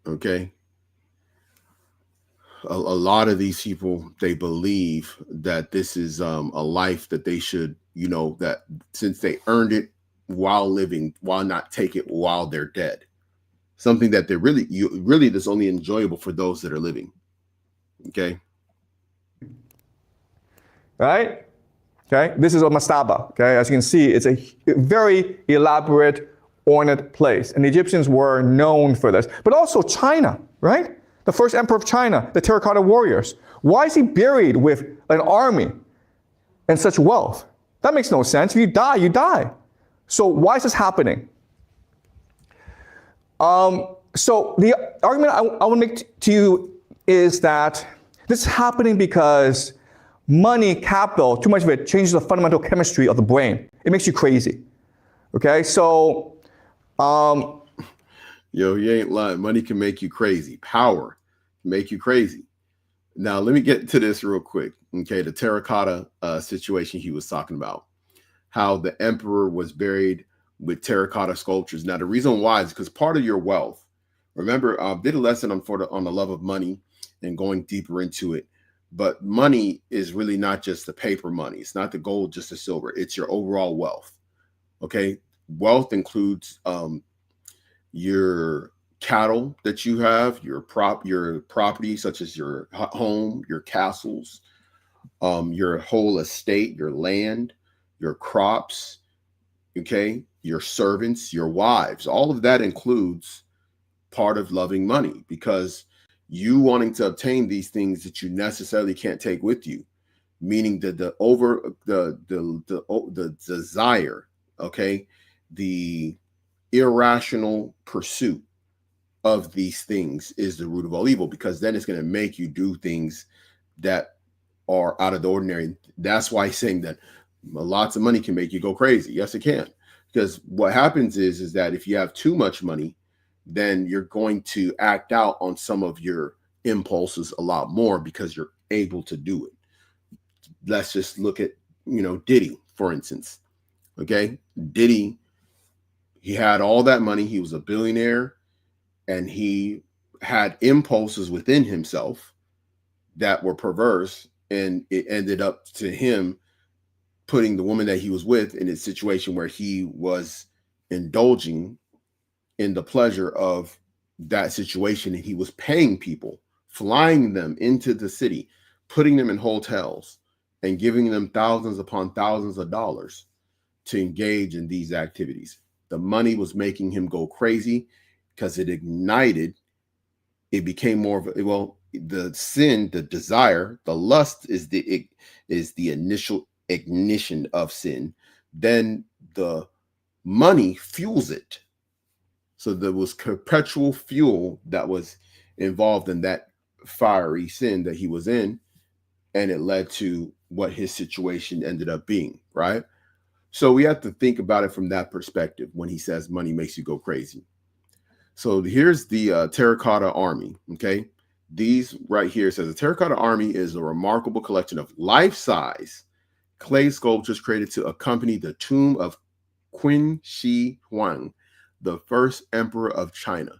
Okay. A lot of these people, they believe that this is a life that they should, that since they earned it while living, why not take it while they're dead? Something that really that's only enjoyable for those that are living. Okay. Right. Okay. This is a mastaba. Okay. As you can see, it's a very elaborate, ornate place. And the Egyptians were known for this. But also China, right? The first emperor of China, the terracotta warriors. Why is he buried with an army and such wealth? That makes no sense. If you die, you die. So why is this happening? So the argument I want to make to you is that this is happening because money, capital, too much of it changes the fundamental chemistry of the brain. It makes you crazy. Okay, so yo, you ain't lying. Money can make you crazy. Power can make you crazy. Now, let me get to this real quick. Okay, the terracotta situation he was talking about, how the emperor was buried with terracotta sculptures. Now, the reason why is because part of your wealth, remember, I did a lesson on the love of money and going deeper into it. But money is really not just the paper money. It's not the gold, just the silver. It's your overall wealth. Okay, wealth includes your cattle that you have, your property, such as your home, your castles, your whole estate, your land, your crops, okay, your servants, your wives. All of that includes part of loving money, because you wanting to obtain these things that you necessarily can't take with you, meaning that the desire, okay, the irrational pursuit of these things is the root of all evil, because then it's going to make you do things that are out of the ordinary. That's why he's saying that lots of money can make you go crazy. Yes, it can. Because what happens is that if you have too much money, then you're going to act out on some of your impulses a lot more because you're able to do it. Let's just look at, Diddy, for instance. Okay. Diddy, he had all that money. He was a billionaire, and he had impulses within himself that were perverse, and it ended up to him putting the woman that he was with in a situation where he was indulging in the pleasure of that situation, and he was paying people, flying them into the city, putting them in hotels, and giving them thousands upon thousands of dollars to engage in these activities. The money was making him go crazy because it ignited. It became more of a, well, the sin, the desire, the lust is the initial ignition of sin. Then the money fuels it. So there was perpetual fuel that was involved in that fiery sin that he was in, and it led to what his situation ended up being, right? So we have to think about it from that perspective when he says money makes you go crazy. So here's the Terracotta Army, okay? These right here says the Terracotta Army is a remarkable collection of life-size clay sculptures created to accompany the tomb of Qin Shi Huang, the first emperor of China,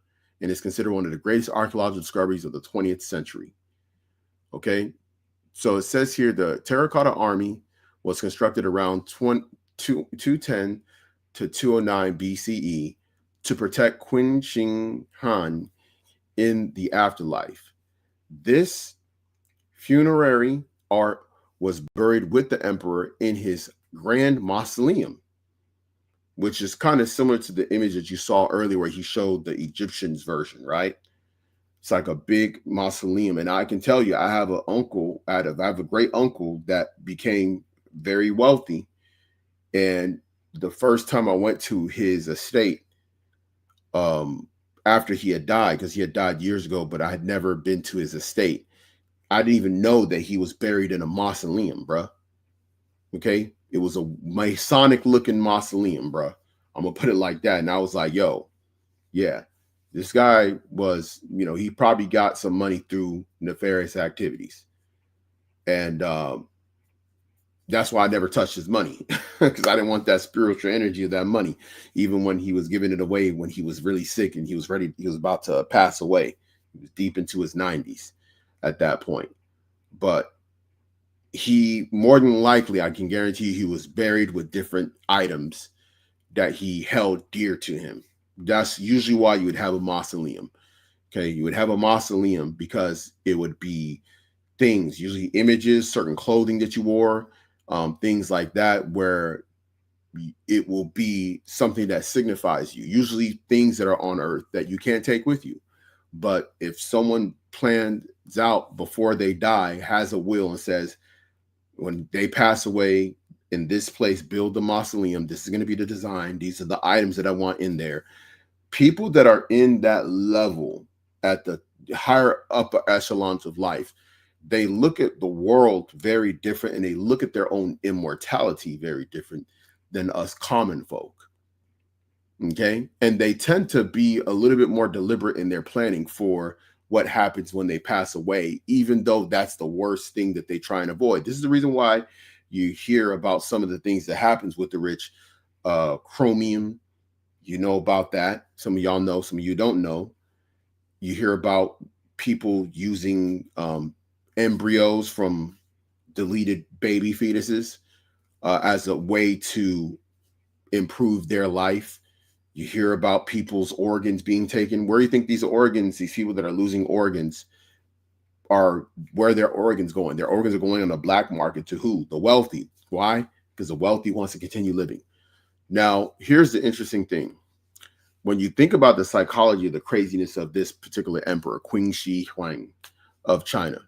and is considered one of the greatest archaeological discoveries of the 20th century. Okay, so it says here the Terracotta Army was constructed around 210 to 209 BCE to protect Qin Shi Huang in the afterlife. This funerary art was buried with the emperor in his grand mausoleum, which is kind of similar to the image that you saw earlier where he showed the Egyptians version, right? It's like a big mausoleum. And I can tell you, I have a great uncle that became very wealthy. And the first time I went to his estate, after he had died, because he had died years ago, but I had never been to his estate. I didn't even know that he was buried in a mausoleum, bruh. Okay. It was a Masonic looking mausoleum, bruh. I'm gonna put it like that. And I was like, yo, yeah, this guy was, he probably got some money through nefarious activities. And that's why I never touched his money, because I didn't want that spiritual energy of that money, even when he was giving it away, when he was really sick and he was about to pass away. He was deep into his 90s at that point. But he, more than likely, I can guarantee he was buried with different items that he held dear to him. That's usually why you would have a mausoleum. Okay, you would have a mausoleum because it would be things, usually images, certain clothing that you wore, things like that, where it will be something that signifies you, usually things that are on earth that you can't take with you. But if someone plans out before they die, has a will and says, when they pass away in this place, build the mausoleum, this is going to be the design, these are the items that I want in there. People that are in that level at the higher upper echelons of life, they look at the world very different, and they look at their own immortality very different than us common folk. Okay. And they tend to be a little bit more deliberate in their planning for what happens when they pass away, even though that's the worst thing that they try and avoid. This is the reason why you hear about some of the things that happens with the rich. Chromium, you know about that. Some of y'all know, some of you don't know. You hear about people using embryos from deleted baby fetuses as a way to improve their life. You hear about people's organs being taken. Where do you think these organs, these people that are losing organs, are, where their organs going? Their organs are going on the black market to who? The wealthy. Why? Because the wealthy wants to continue living. Now, here's the interesting thing. When you think about the psychology of the craziness of this particular emperor, Qin Shi Huang of China,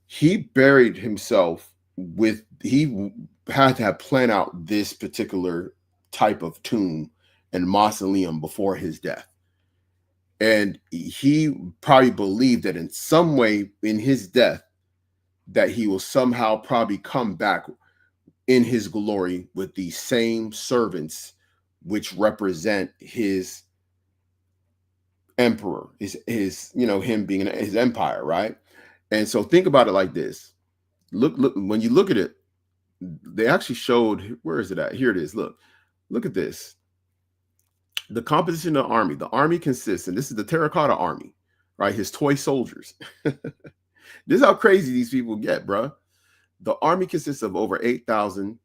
he buried himself with, he had to have planned out this particular type of tomb and mausoleum before his death. And he probably believed that in some way in his death, that he will somehow probably come back in his glory with these same servants, which represent his emperor, his you know, him being his empire, right? And so think about it like this. Look, when you look at it, they actually showed, where is it at? Here it is. Look at this. The composition of the army. The army consists, and this is the terracotta army, right? His toy soldiers. This is how crazy these people get, bruh. The army consists of over 8,000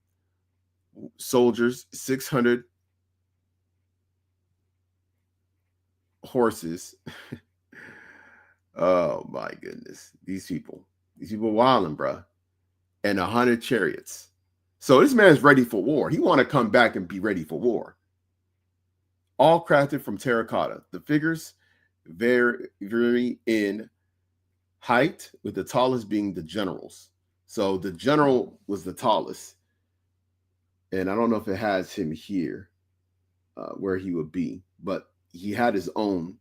soldiers, 600 horses. Oh my goodness. These people wilding, bruh. And 100 chariots. So this man's ready for war. He want to come back and be ready for war. All crafted from terracotta. The figures vary in height, with the tallest being the generals. So the general was the tallest. And I don't know if it has him here, where he would be, but he had his own.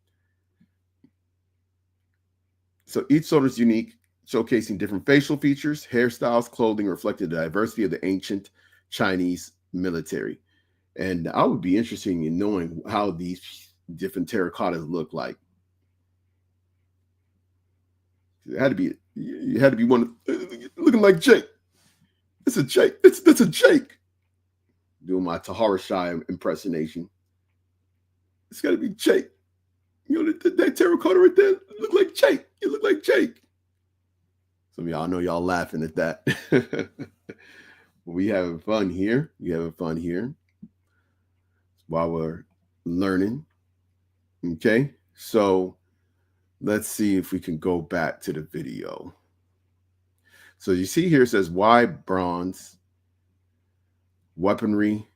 So each soldier is unique, showcasing different facial features, hairstyles, clothing, reflected the diversity of the ancient Chinese military. And I would be interested in knowing how these different terracottas look like. It had to be, you had to be one looking like Jake. It's a Jake. That's a Jake. Doing my Tahara Shai impersonation. It's got to be Jake. You know, that terracotta right there look like Jake. You look like Jake. Some of y'all know y'all laughing at that. We having fun here. While we're learning. Okay, so let's see if we can go back to the video. So you see here, it says why bronze, weaponry,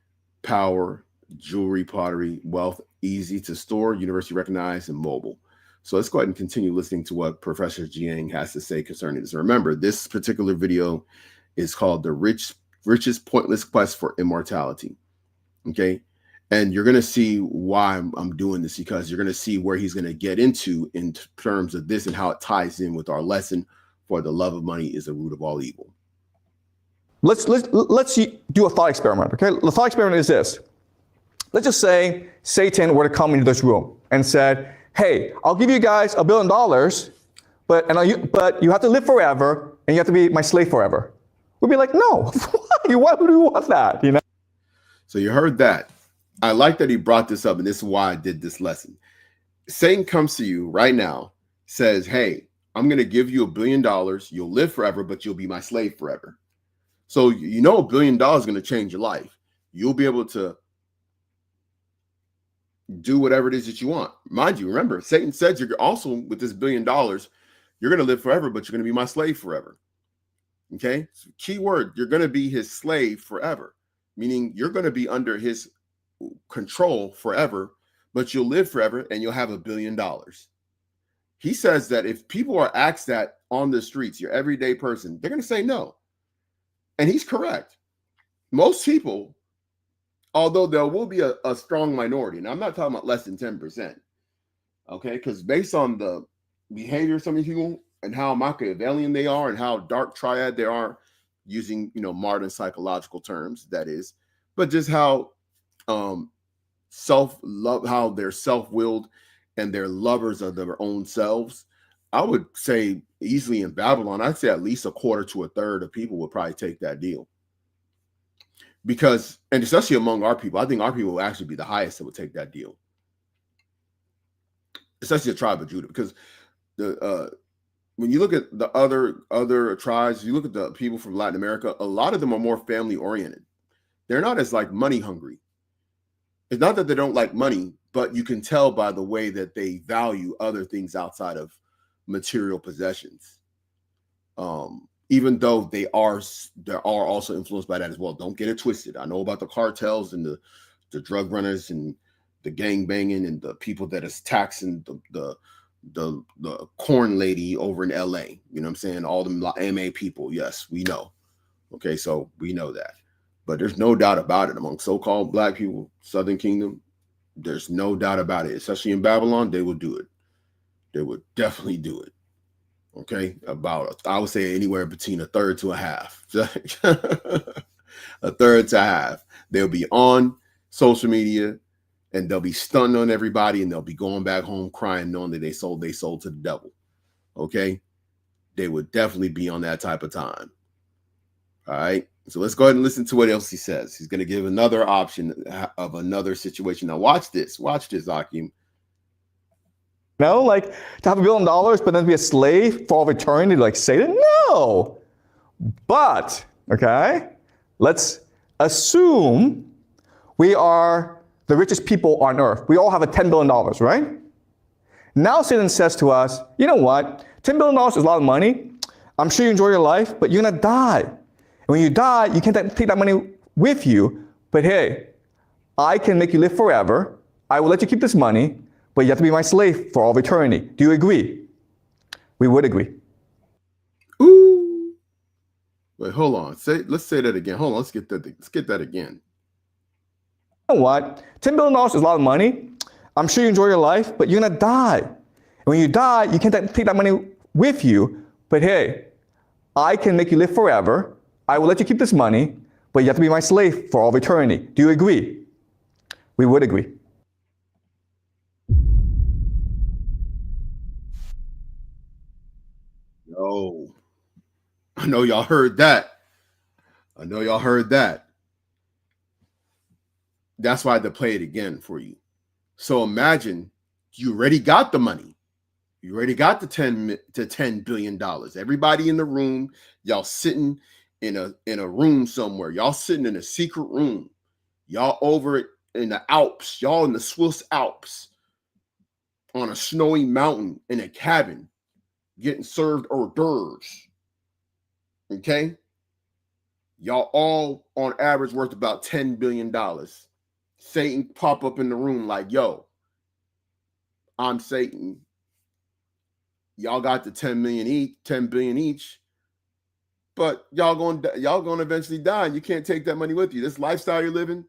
power, jewelry, pottery, wealth, easy to store, universally recognized, and mobile. So let's go ahead and continue listening to what Professor Jiang has to say concerning this. Remember, this particular video is called The Richest Pointless Quest for Immortality. Okay. And you're going to see why I'm doing this, because you're going to see where he's going to get into in terms of this and how it ties in with our lesson, for the love of money is the root of all evil. Let's do a thought experiment, okay? The thought experiment is this. Let's just say Satan were to come into this room and said, hey, I'll give you guys $1 billion, but you have to live forever and you have to be my slave forever. We'd be like, no, why would we want that, you know? So you heard that. I like that he brought this up, and this is why I did this lesson. Satan comes to you right now, says, hey, I'm going to give you $1 billion. You'll live forever, but you'll be my slave forever. So you know $1 billion is going to change your life. You'll be able to do whatever it is that you want. Mind you, remember, Satan said you're also, with this $1 billion, you're going to live forever, but you're going to be my slave forever. Okay? So key word, you're going to be his slave forever, meaning you're going to be under his control forever, but you'll live forever and you'll have $1 billion. He says that if people are asked that on the streets, your everyday person, they're going to say no. And he's correct. Most people, although there will be a strong minority, and I'm not talking about less than 10%, okay? Because based on the behavior of some of these people and how Machiavellian they are and how dark triad they are, using, you know, modern psychological terms, that is, but just how self-love, how they're self-willed and they're lovers of their own selves. I would say easily in Babylon, I'd say at least a quarter to a third of people would probably take that deal. Because, and especially among our people, I think our people will actually be the highest that would take that deal. Especially the tribe of Judah, because the when you look at the other tribes, you look at the people from Latin America, a lot of them are more family oriented. They're not as like money hungry. It's not that they don't like money, but you can tell by the way that they value other things outside of material possessions. Even though they are also influenced by that as well. Don't get it twisted. I know about the cartels and the drug runners and the gang banging and the people that is taxing the corn lady over in LA. You know what I'm saying? All them MA people. Yes, we know. Okay, so we know that. But there's no doubt about it among so-called black people, Southern Kingdom. There's no doubt about it. Especially in Babylon, they will do it. They would definitely do it. Okay, about, I would say anywhere between a third to a half. A third to a half. They'll be on social media and they'll be stunned on everybody, and they'll be going back home crying, knowing that they sold to the devil. Okay, they would definitely be on that type of time. All right, so let's go ahead and listen to what else he says. He's going to give another option of another situation. Now watch this, Akim. No, like to have $1 billion, but then be a slave for all of eternity, like Satan? No. But, okay, let's assume we are the richest people on earth. We all have a $10 billion, right? Now Satan says to us, you know what? $10 billion is a lot of money. I'm sure you enjoy your life, but you're going to die. And when you die, you can't take that money with you. But hey, I can make you live forever. I will let you keep this money, but you have to be my slave for all of eternity. Do you agree? We would agree. Ooh. Wait, hold on. Let's say that again. Hold on. Let's get that again. You know what? $10 billion is a lot of money. I'm sure you enjoy your life, but you're going to die. And when you die, you can't take that money with you. But hey, I can make you live forever. I will let you keep this money, but you have to be my slave for all of eternity. Do you agree? We would agree. Yo, I know y'all heard that. That's why I had to play it again for you. So imagine you already got the money. You already got the $10 billion. Everybody in the room, y'all sitting in a room somewhere. Y'all sitting in a secret room. Y'all over in the Alps. Y'all in the Swiss Alps on a snowy mountain in a cabin, getting served hors d'oeuvres. Okay? Y'all all on average worth about $10 billion. Satan pop up in the room like, yo, I'm Satan. Y'all got the 10 billion each, but y'all gonna eventually die. And you can't take that money with you. This lifestyle you're living,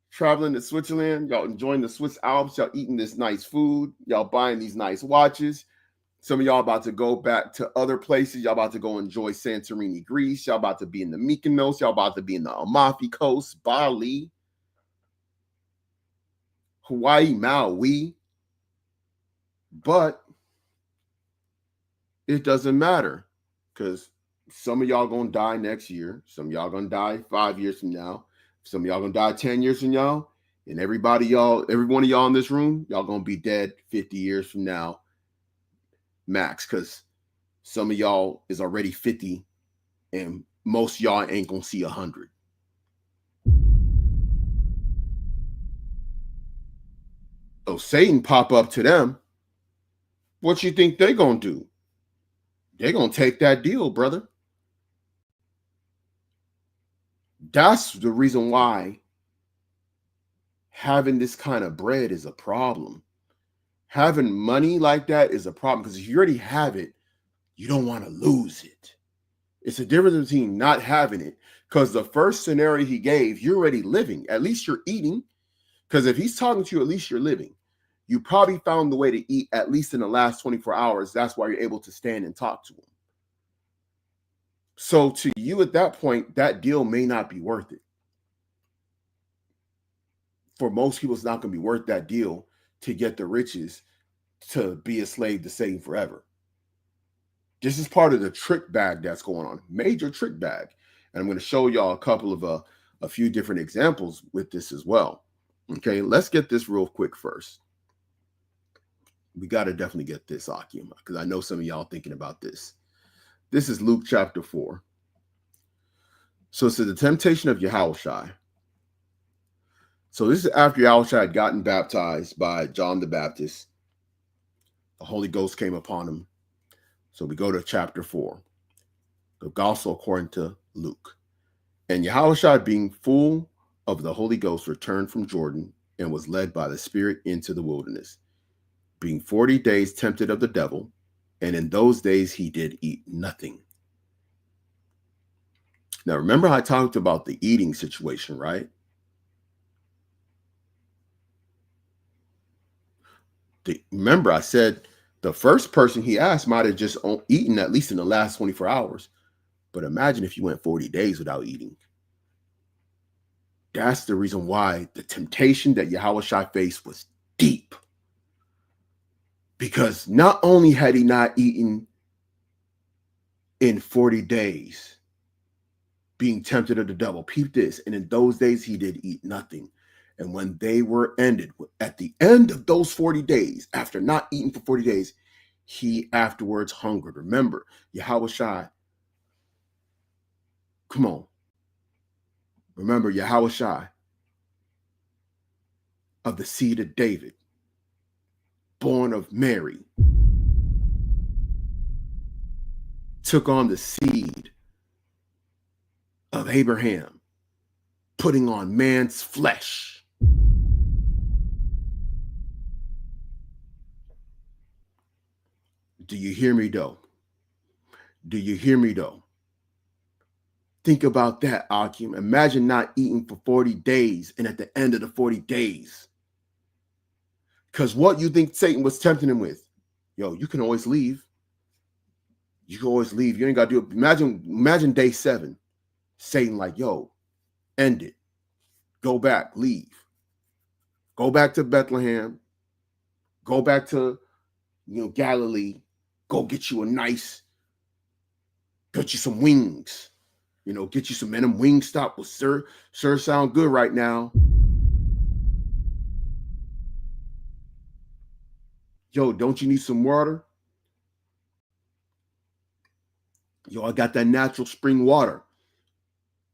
traveling to Switzerland, y'all enjoying the Swiss Alps, y'all eating this nice food, y'all buying these nice watches. Some of y'all about to go back to other places. Y'all about to go enjoy Santorini, Greece. Y'all about to be in the Mykonos. Y'all about to be in the Amalfi Coast, Bali, Hawaii, Maui. But it doesn't matter because some of y'all gonna die next year. Some of y'all gonna die 5 years from now. Some of y'all gonna die 10 years from now. And every one of y'all in this room, y'all gonna be dead 50 years from now, max, because some of y'all is already 50 and most y'all ain't gonna see 100. So Satan pop up to them. What you think they gonna do? They're gonna take that deal, brother. That's the reason why having this kind of bread is a problem. Having money like that is a problem because if you already have it, you don't want to lose it. It's a difference between not having it, because the first scenario he gave, you're already living. At least you're eating. Because if he's talking to you, at least you're living. You probably found the way to eat at least in the last 24 hours. That's why you're able to stand and talk to him. So to you at that point, that deal may not be worth it. For most people, it's not going to be worth that deal to get the riches to be a slave to Satan forever. This is part of the trick bag that's going on, major trick bag. And I'm going to show y'all a couple of a few different examples with this as well. Okay, let's get this real quick first. We got to definitely get this, Akim, because I know some of y'all thinking about this. This is Luke chapter 4. So it's the temptation of Yahushua. So this is after Yahushua had gotten baptized by John the Baptist. The Holy Ghost came upon him. So we go to chapter 4. The Gospel according to Luke. And Yahushua, being full of the Holy Ghost, returned from Jordan and was led by the Spirit into the wilderness, being 40 days tempted of the devil, and in those days he did eat nothing. Now, remember I talked about the eating situation, right? Remember I said the first person he asked might have just eaten at least in the last 24 hours. But imagine if you went 40 days without eating. That's the reason why the temptation that Yahushua faced was deep. Because not only had he not eaten in 40 days, being tempted of the devil, peep this, and in those days he did eat nothing. And when they were ended, at the end of those 40 days, after not eating for 40 days, he afterwards hungered. Remember, Yahushua, come on. Remember, Yahushua of the seed of David, born of Mary, took on the seed of Abraham, putting on man's flesh. Do you hear me, though? Do you hear me, though? Think about that, Akim. Imagine not eating for 40 days and at the end of the 40 days. Because what you think Satan was tempting him with? Yo, you can always leave. You can always leave. You ain't got to do it. Imagine day 7. Satan like, yo, end it. Go back, leave. Go back to Bethlehem. Go back to, Galilee. Go get you get you some wings. Get you some them Wingstop will sure sound good right now. Yo, don't you need some water? Yo, I got that natural spring water.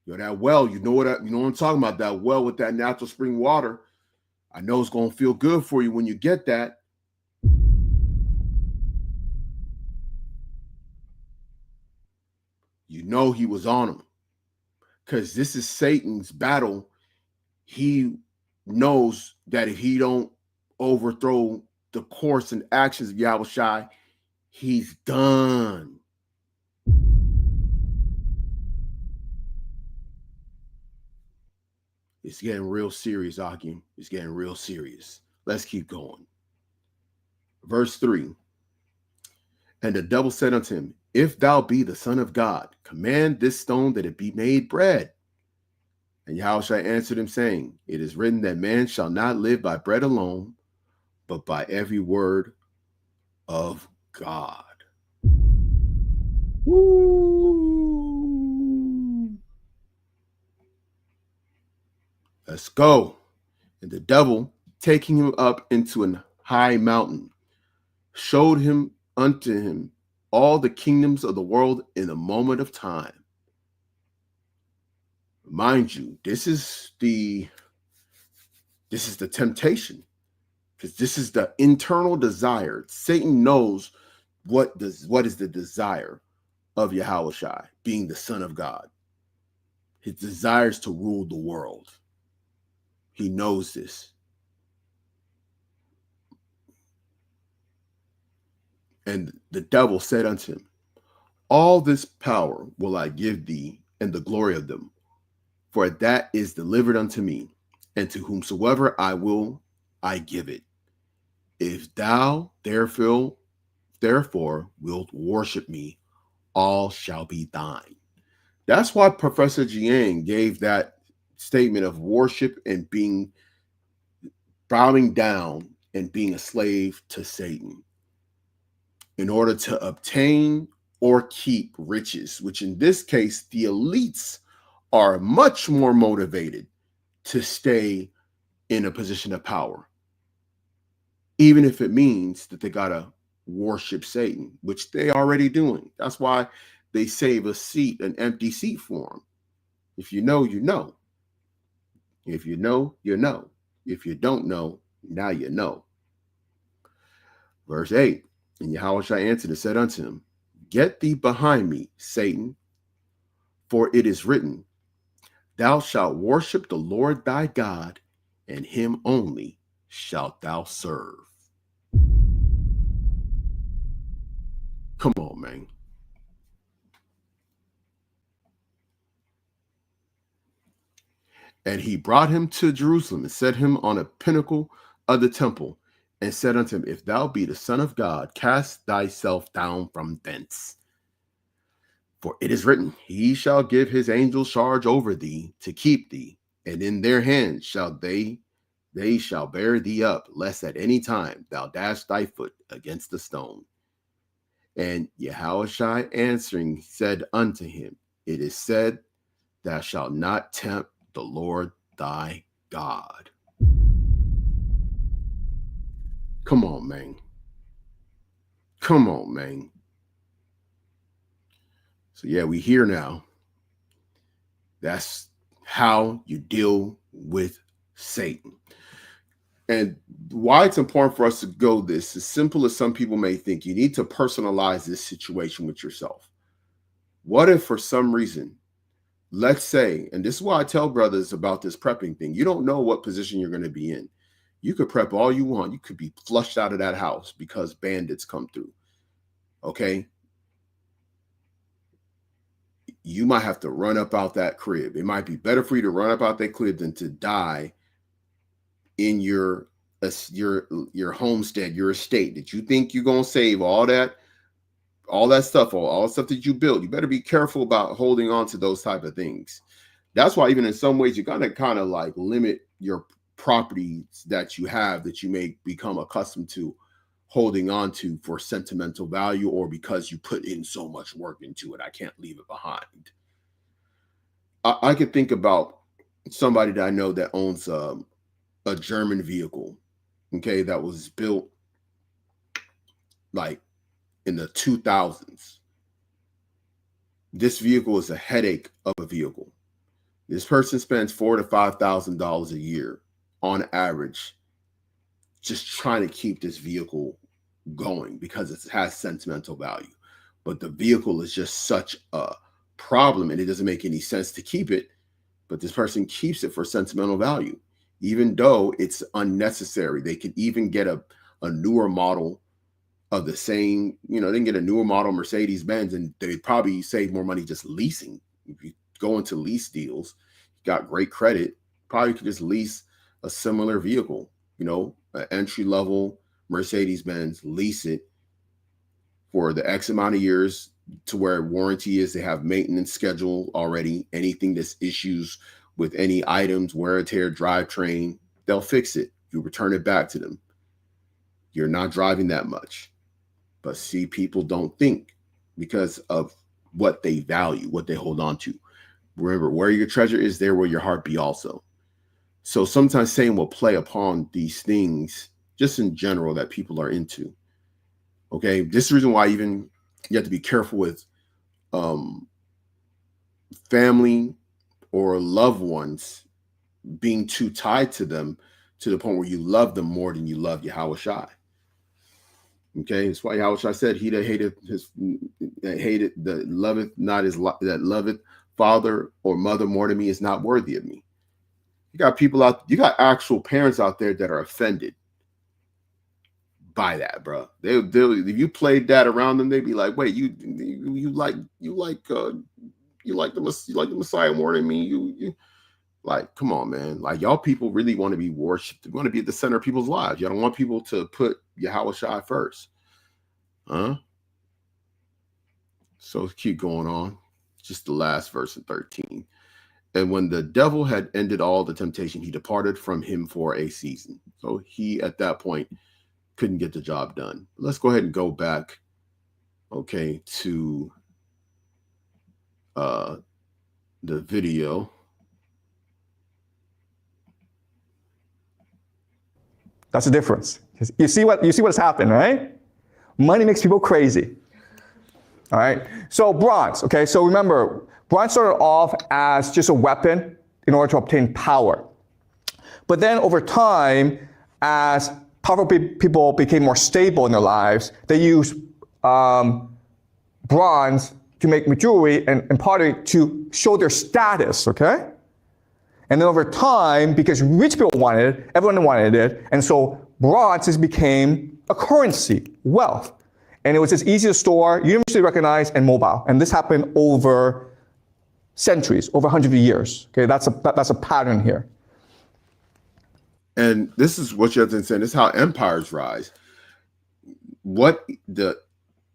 Yo, that well, you know what I'm talking about, that well with that natural spring water. I know it's going to feel good for you when you get that. You know he was on him. Because this is Satan's battle. He knows that if he don't overthrow the course and actions of Yahushua, he's done. It's getting real serious, Akim. It's getting real serious. Let's keep going. Verse 3. And the devil said unto him, if thou be the Son of God, command this stone that it be made bread. And Yahushua answered him, saying, it is written that man shall not live by bread alone, but by every word of God. Woo! Let's go. And the devil, taking him up into an high mountain, showed him unto him all the kingdoms of the world in a moment of time. Mind you, this is the temptation, because this is the internal desire. Satan knows what is the desire of Yahushua, being the Son of God. His desire is to rule the world. He knows this. And the devil said unto him, all this power will I give thee, and the glory of them, for that is delivered unto me, and to whomsoever I will, I give it. If thou therefore wilt worship me, all shall be thine. That's why Professor Jiang gave that statement of worship and bowing down and being a slave to Satan, in order to obtain or keep riches, which in this case, the elites are much more motivated to stay in a position of power, even if it means that they got to worship Satan, which they already doing. That's why they save an empty seat for them. If you know, you know. If you know, you know. If you don't know, now you know. Verse 8. And Yahushua answered and said unto him, get thee behind me, Satan, for it is written, thou shalt worship the Lord thy God, and him only shalt thou serve. Come on, man. And he brought him to Jerusalem and set him on a pinnacle of the temple, and said unto him, if thou be the Son of God, cast thyself down from thence. For it is written, he shall give his angels charge over thee to keep thee and in their hands shall they shall bear thee up, lest at any time thou dash thy foot against the stone. And Yahushua answering said unto him, it is said, thou shalt not tempt the Lord thy God. Come on, man. Come on, man. So yeah, we hear now. That's how you deal with Satan. And why it's important for us to go this, as simple as some people may think, you need to personalize this situation with yourself. What if for some reason, let's say, and this is why I tell brothers about this prepping thing, you don't know what position you're going to be in. You could prep all you want. You could be flushed out of that house because bandits come through. Okay? You might have to run up out that crib. It might be better for you to run up out that crib than to die in your homestead, your estate that you think you're going to save all that stuff, all the stuff that you built. You better be careful about holding on to those type of things. That's why even in some ways, you're going to kind of like limit your properties that you have that you may become accustomed to holding on to for sentimental value, or because you put in so much work into it, I can't leave it behind. I could think about somebody that I know that owns a German vehicle, okay, that was built like in the 2000s. This vehicle is a headache of a vehicle. This person spends $4,000 to $5,000 a year on average just trying to keep this vehicle going because it has sentimental value. But the vehicle is just such a problem and it doesn't make any sense to keep it. But this person keeps it for sentimental value, even though it's unnecessary. They could even get a newer model of the same, they can get a newer model Mercedes-Benz and they'd probably save more money just leasing. If you go into lease deals, you got great credit, probably could just lease a similar vehicle, an entry-level Mercedes-Benz, lease it for the X amount of years to where warranty is. They have maintenance schedule already. Anything that's issues with any items, wear and tear, drivetrain, they'll fix it. You return it back to them. You're not driving that much. But see, people don't think because of what they value, what they hold on to. Remember, where your treasure is, there will your heart be also. So sometimes Satan will play upon these things just in general that people are into. Okay, this is the reason why even you have to be careful with family or loved ones being too tied to them to the point where you love them more than you love Yahushua. Okay, that's why Yahushua said, "He that loveth father or mother more than me is not worthy of me." You got actual parents out there that are offended by that, bro. They'll if you played that around them, they'd be like, "Wait, you like the Messiah more than me? You like, come on, man. Like, y'all people really want to be worshipped. You want to be at the center of people's lives. Y'all don't want people to put Yahushua first, huh?" So let's keep going on. Just the last verse in 13. And when the devil had ended all the temptation, he departed from him for a season. So he, at that point, couldn't get the job done. Let's go ahead and go back, okay, to the video. That's the difference. You see what's happened, right? Money makes people crazy. All right. So bronze. Okay. So remember, bronze started off as just a weapon in order to obtain power. But then over time, as powerful people became more stable in their lives, they used bronze to make jewelry and pottery to show their status. Okay. And then over time, because rich people wanted it, everyone wanted it, and so bronze just became a currency, wealth. And it was just easy to store, universally recognized, and mobile. And this happened over centuries, over hundreds of years. Okay, that's a pattern here. And this is what you have to understand. This is how empires rise. What the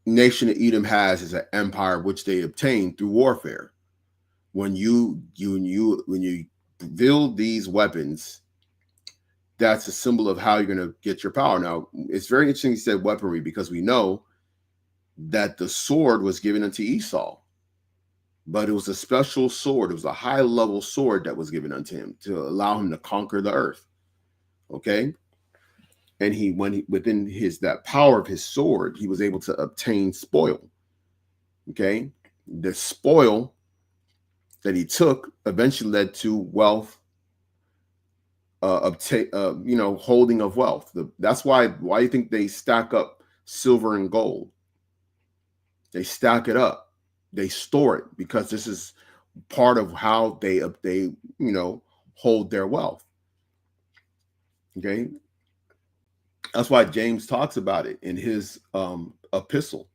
nation of Edom has is an empire which they obtained through warfare. When you build these weapons. That's a symbol of how you're going to get your power. Now, it's very interesting he said weaponry, because we know that the sword was given unto Esau, but it was a special sword. It was a high level sword that was given unto him to allow him to conquer the earth. Okay. And within that power of his sword, he was able to obtain spoil. Okay. The spoil that he took eventually led to wealth, holding of wealth. That's why you think they stack up silver and gold. They stack it up. They store it, because this is part of how they hold their wealth. Okay. That's why James talks about it in his epistle.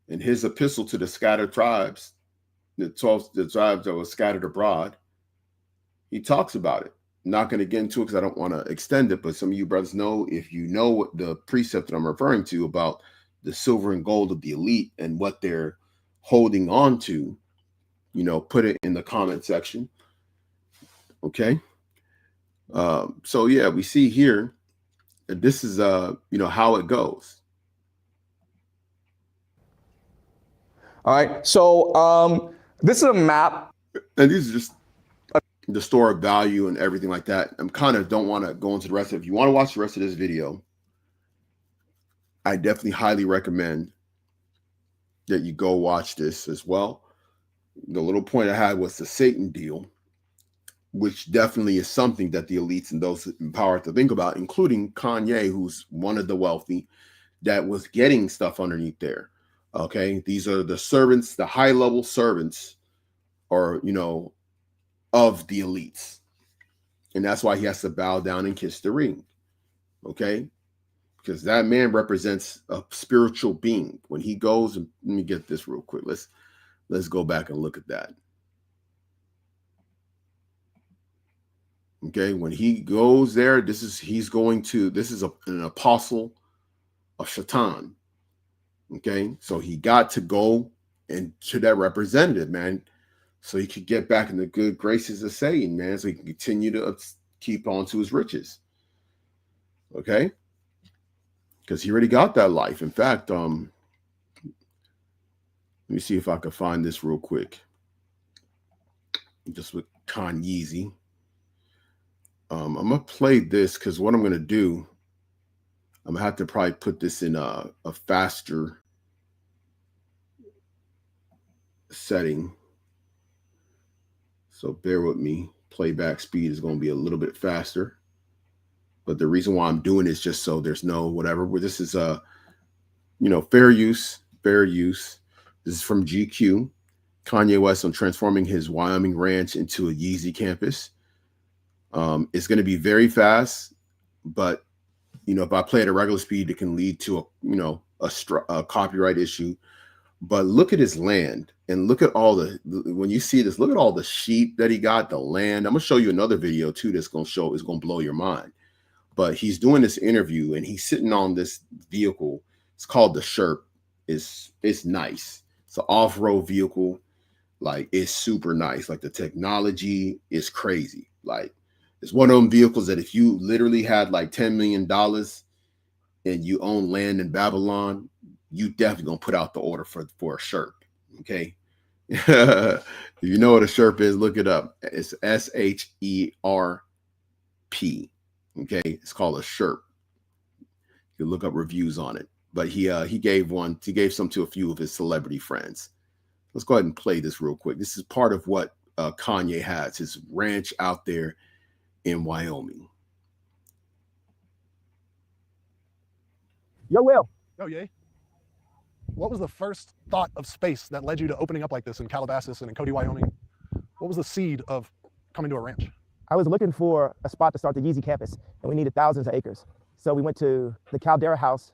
In his epistle to the scattered tribes, the tribes that were scattered abroad, he talks about it. I'm not going to get into it because I don't want to extend it, but some of you brothers know, if you know what the precept that I'm referring to about the silver and gold of the elite and what they're holding on to, put it in the comment section. Okay. So yeah, we see here that this is how it goes. All right. So this is a map. And these are just the store of value and everything like that. I'm kind of don't want to go into the rest of it. If you want to watch the rest of this video, I definitely highly recommend that you go watch this as well. The little point I had was the Satan deal, which definitely is something that the elites and those in power to think about, including Kanye, who's one of the wealthy that was getting stuff underneath there. Okay. These are the servants, the high level servants, or, of the elites. And that's why he has to bow down and kiss the ring. Okay. Because that man represents a spiritual being. When he goes, and let me get this real quick. Let's go back and look at that. Okay, when he goes there, this is an apostle of Shaitan. Okay, so he got to go and to that representative, man, so he could get back in the good graces of Satan, man, so he can continue to keep on to his riches. Okay, because he already got that life. In fact, let me see if I can find this real quick. Just with Kanye. I'm going to play this because what I'm going to do, I'm going to have to probably put this in a faster setting. So bear with me. Playback speed is going to be a little bit faster. But the reason why I'm doing it is just so there's no whatever. This is fair use. This is from GQ. Kanye West on transforming his Wyoming ranch into a Yeezy campus. It's going to be very fast, but if I play at a regular speed, it can lead to a copyright issue. But look at his land and look at when you see this, look at all the sheep that he got, the land. I'm gonna show you another video too that's gonna blow your mind. But he's doing this interview and he's sitting on this vehicle. It's called the Sherp. It's nice. It's an off-road vehicle. Like, it's super nice. Like, the technology is crazy. Like, it's one of them vehicles that if you literally had like $10 million and you own land in Babylon, you definitely gonna put out the order for a Sherp. Okay. If you know what a Sherp is, look it up. It's SHERP. Okay. It's called a Sherp. You can look up reviews on it. But he gave some to a few of his celebrity friends. Let's go ahead and play this real quick. This is part of what Kanye has, his ranch out there in Wyoming. Yo, Will. Yo, Ye. What was the first thought of space that led you to opening up like this in Calabasas and in Cody, Wyoming? What was the seed of coming to a ranch? I was looking for a spot to start the Yeezy campus, and we needed thousands of acres. So we went to the Caldera House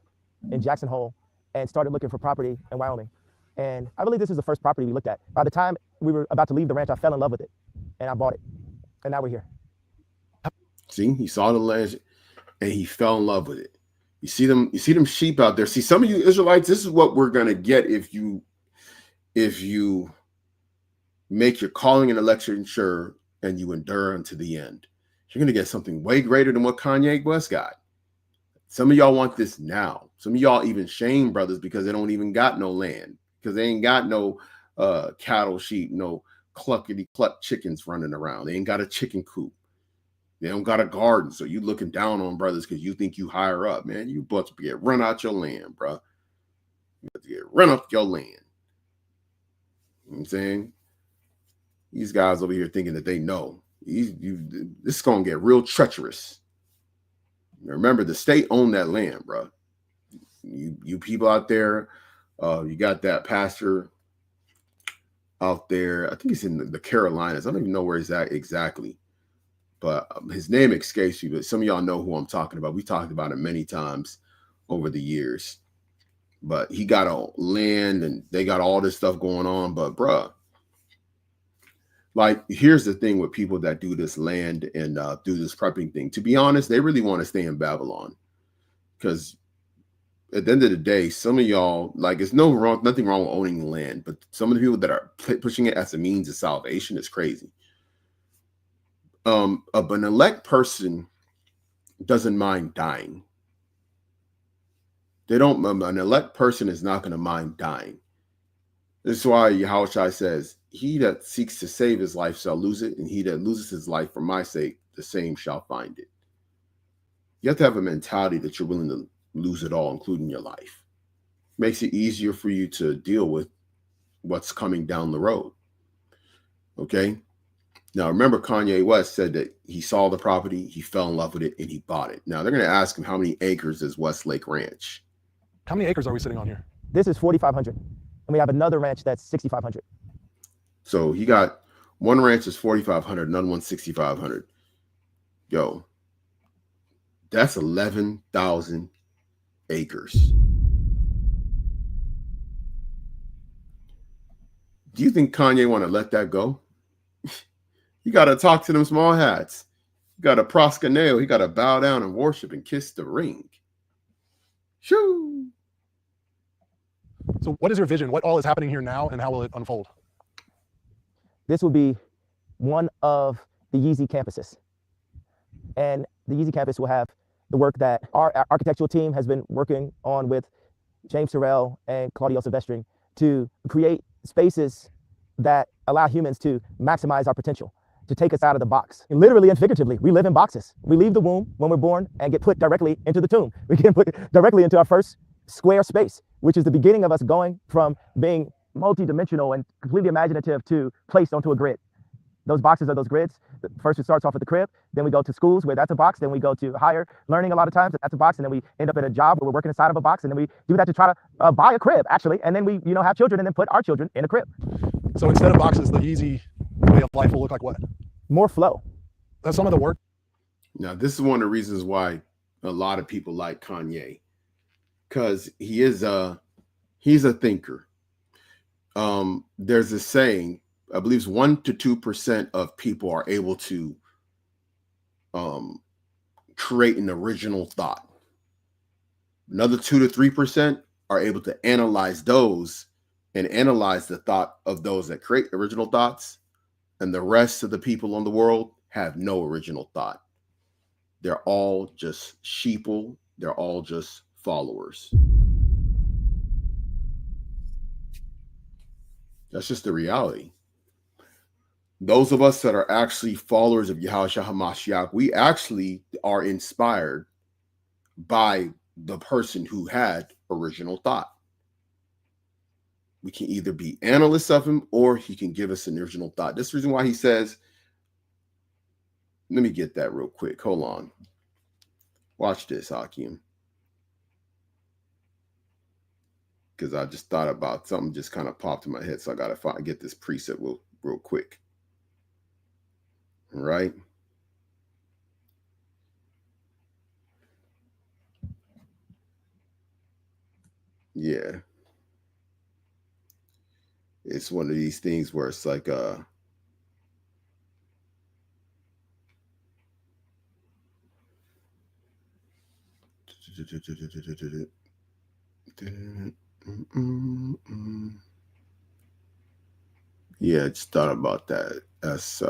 in Jackson Hole and started looking for property in Wyoming. And I believe this is the first property we looked at. By the time we were about to leave the ranch, I fell in love with it, and I bought it. And now we're here. See, he saw the land and he fell in love with it. You see them sheep out there. See, some of you Israelites, this is what we're gonna get if you make your calling and election sure and you endure unto the end. You're going to get something way greater than what Kanye West got. Some of y'all want this now. Some of y'all even shame brothers because they don't even got no land, because they ain't got no cattle, sheep, no cluckety cluck chickens running around. They ain't got a chicken coop. They don't got a garden. So you looking down on brothers because you think you higher up, man. You about to get run out your land, bro. You about to get run up your land. You know what I'm saying? These guys over here thinking that they know. This is going to get real treacherous. Remember, the state owned that land, bro. You people out there, you got that pastor out there. I think he's in the Carolinas. I don't even know where he's at exactly. But his name escapes you. But some of y'all know who I'm talking about. We talked about it many times over the years. But he got a land and they got all this stuff going on. But, bruh, like, here's the thing with people that do this land and do this prepping thing. To be honest, they really want to stay in Babylon. Because at the end of the day, some of y'all, like, it's nothing wrong with owning land. But some of the people that are pushing it as a means of salvation is crazy. But an elect person doesn't mind dying. An elect person is not going to mind dying. This is why Yahushua says, he that seeks to save his life shall lose it, and he that loses his life for my sake, the same shall find it. You have to have a mentality that you're willing to lose it all, including your life. Makes it easier for you to deal with what's coming down the road. Okay? Now, remember, Kanye West said that he saw the property, he fell in love with it, and he bought it. Now, they're going to ask him how many acres is Westlake Ranch. How many acres are we sitting on here? This is 4,500. And we have another ranch that's 6,500. So he got one ranch is 4,500, another one's 6,500. Yo, that's 11,000 acres. Do you think Kanye want to let that go? You got to talk to them small hats. You got to proskuneo. You got to bow down and worship and kiss the ring. Shoo. So what is your vision? What all is happening here now, and how will it unfold? This will be one of the Yeezy campuses. And the Yeezy campus will have the work that our architectural team has been working on with James Terrell and Claudio Silvestri to create spaces that allow humans to maximize our potential, to take us out of the box. And literally and figuratively, we live in boxes. We leave the womb when we're born and get put directly into the tomb. We get put directly into our first square space, which is the beginning of us going from being multi-dimensional and completely imaginative to placed onto a grid. Those boxes are those grids. First, it starts off at the crib, then we go to schools where that's a box, then we go to higher learning a lot of times, that's a box, and then we end up in a job where we're working inside of a box, and then we do that to try to buy a crib, actually, and then we have children and then put our children in a crib. So instead of boxes, the Yeezy way of life will look like what? More flow. That's some of the work. Now, this is one of the reasons why a lot of people like Kanye, because he's a thinker. There's a saying, I believe it's 1 to 2% of people are able to create an original thought. Another 2 to 3% are able to analyze those and analyze the thought of those that create original thoughts. And the rest of the people in the world have no original thought. They're all just sheeple. They're all just followers. That's just the reality. Those of us that are actually followers of Yahushua HaMashiach, we actually are inspired by the person who had original thought. We can either be analysts of him or he can give us an original thought. This is the reason why he says, let me get that real quick. Hold on. Watch this, Hakeem. Because I just thought about something just kind of popped in my head. So I got to get this preset real quick. All right. Yeah. It's one of these things where it's like, yeah, I just thought about that. That's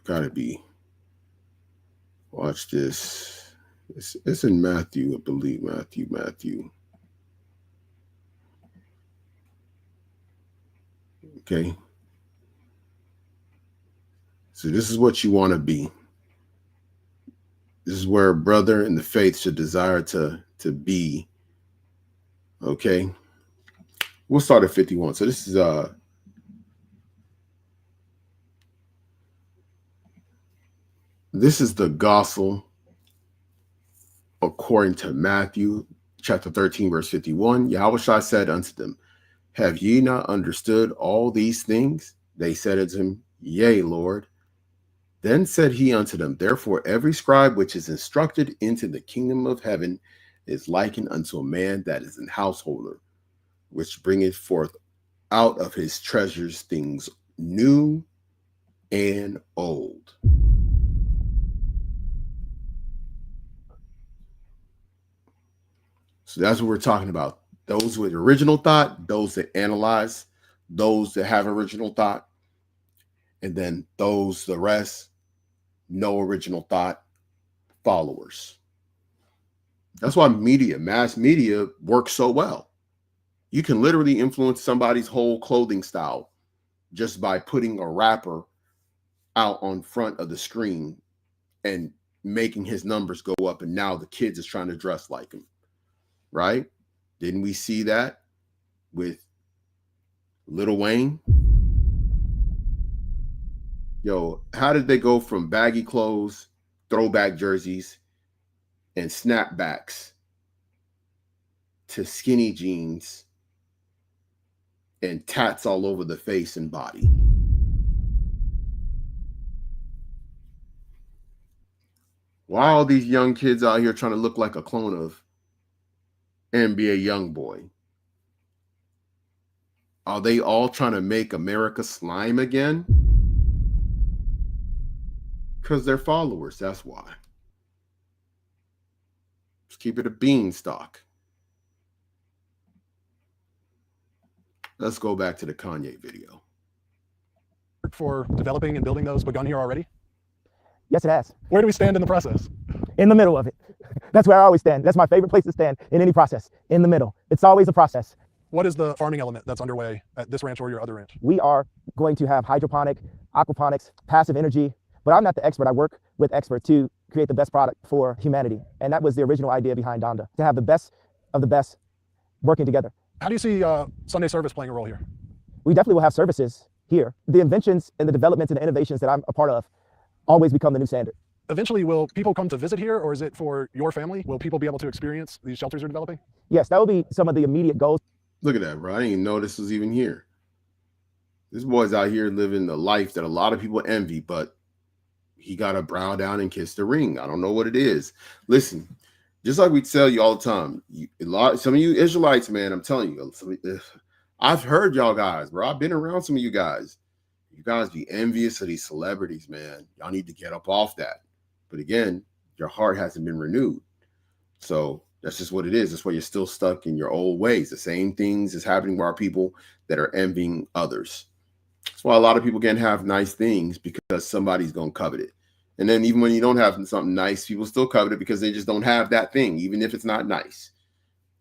Gotta be. Watch this. It's in Matthew, I believe. Matthew. Okay. So this is what you want to be. This is where a brother in the faith should desire to be. Okay. We'll start at 51. So this is the gospel according to Matthew chapter 13, verse 51. Yahushua said unto them, have ye not understood all these things? They said unto him, yea, Lord. Then said he unto them, therefore every scribe which is instructed into the kingdom of heaven is likened unto a man that is an householder, which bringeth forth out of his treasures things new and old. So that's what we're talking about. Those with original thought, those that analyze, those that have original thought, and then the rest, no original thought followers. That's why mass media works so well. You can literally influence somebody's whole clothing style just by putting a rapper out on front of the screen and making his numbers go up. And now the kids is trying to dress like him, right? Didn't we see that with Lil Wayne? Yo, how did they go from baggy clothes, throwback jerseys, and snapbacks to skinny jeans and tats all over the face and body? Why are all these young kids out here trying to look like a clone of NBA Youngboy? Are they all trying to make America slime again? Because they're followers, that's why. Let's keep it a beanstalk. Let's go back to the Kanye video. For developing and building those begun here already? Yes, it has. Where do we stand in the process? In the middle of it. That's where I always stand. That's my favorite place to stand in any process, in the middle. It's always a process. What is the farming element that's underway at this ranch or your other ranch? We are going to have hydroponic, aquaponics, passive energy, but I'm not the expert. I work with experts to create the best product for humanity. And that was the original idea behind Donda, to have the best of the best working together. How do you see Sunday service playing a role here? We definitely will have services here. The inventions and the developments and the innovations that I'm a part of always become the new standard. Eventually, will people come to visit here, or is it for your family? Will people be able to experience these shelters you're developing? Yes, that will be some of the immediate goals. Look at that, bro. I didn't even know this was even here. This boy's out here living the life that a lot of people envy, but he got to brow down and kiss the ring. I don't know what it is. Listen, just like we tell you all the time, some of you Israelites, man, I'm telling you, I've heard y'all guys, bro. I've been around some of you guys. You guys be envious of these celebrities, man. Y'all need to get up off that. But again, your heart hasn't been renewed. So that's just what it is. That's why you're still stuck in your old ways. The same things is happening with our people that are envying others. That's why a lot of people can't have nice things, because somebody's going to covet it. And then even when you don't have something nice, people still covet it because they just don't have that thing, even if it's not nice.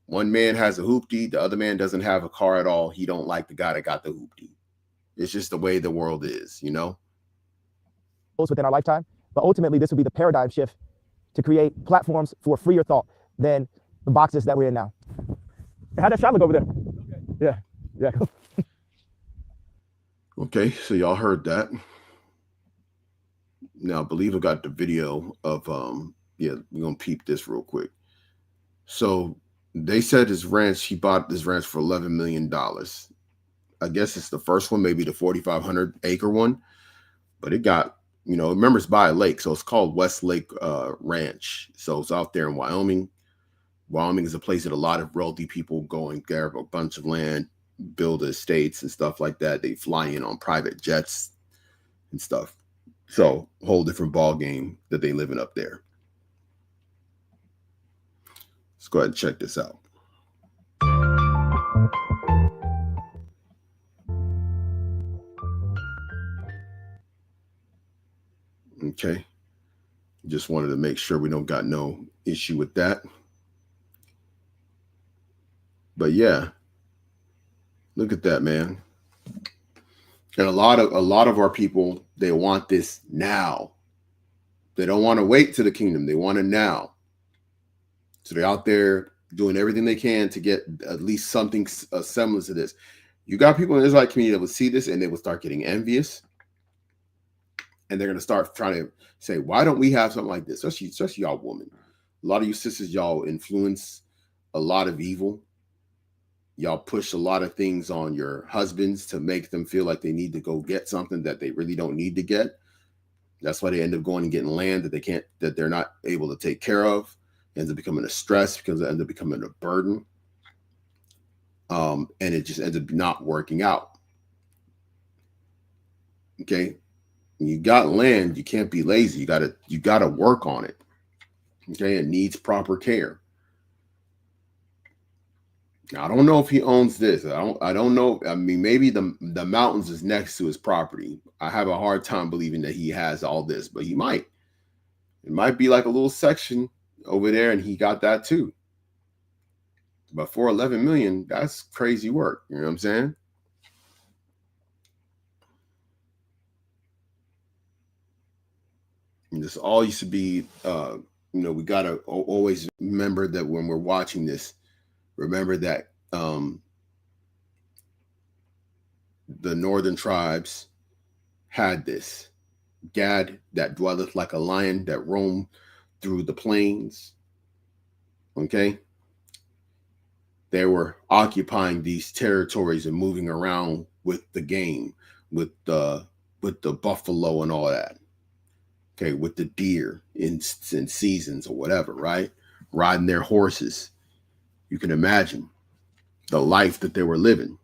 One man has a hoopty, the other man doesn't have a car at all. He don't like the guy that got the hoopty. It's just the way the world is, you know? Within our lifetime, but ultimately this will be the paradigm shift to create platforms for freer thought than the boxes that we're in now. How'd that shot look over there? Okay. Yeah. Okay, so y'all heard that. Now, I believe I got the video of, we're going to peep this real quick. So they said he bought this ranch for $11 million. I guess it's the first one, maybe the 4,500 acre one, but it got, remember it's by a lake. So it's called Westlake Ranch. So it's out there in Wyoming. Wyoming is a place that a lot of wealthy people go and grab a bunch of land, build estates and stuff like that. They fly in on private jets and stuff. So a whole different ball game that they live in up there. Let's go ahead and check this out. Okay. Just wanted to make sure we don't got no issue with that. But yeah, look at that, man. And a lot of our people, they want this now. They don't want to wait to the kingdom. They want it now. So they're out there doing everything they can to get at least something, a semblance of this. You got people in the Israelite community that will see this and they will start getting envious. And they're going to start trying to say, why don't we have something like this? Especially y'all women. A lot of you sisters, y'all influence a lot of evil. Y'all push a lot of things on your husbands to make them feel like they need to go get something that they really don't need to get. That's why they end up going and getting land that they're not able to take care of. It ends up becoming a stress because it ends up becoming a burden. And it just ends up not working out. Okay. When you got land, you can't be lazy. You gotta work on it. Okay. It needs proper care. Now, I don't know if he owns this. I don't know. I mean, maybe the mountains is next to his property. I have a hard time believing that he has all this, but he might. It might be like a little section over there, and he got that too. But for 11 million, that's crazy work. You know what I'm saying? And this all used to be, we got to always remember that when we're watching this, remember that the northern tribes had this. Gad, that dwelleth like a lion, that roam through the plains. Okay? They were occupying these territories and moving around with the game, with the buffalo and all that. Okay, with the deer in seasons or whatever, right? Riding their horses. You can imagine the life that they were living.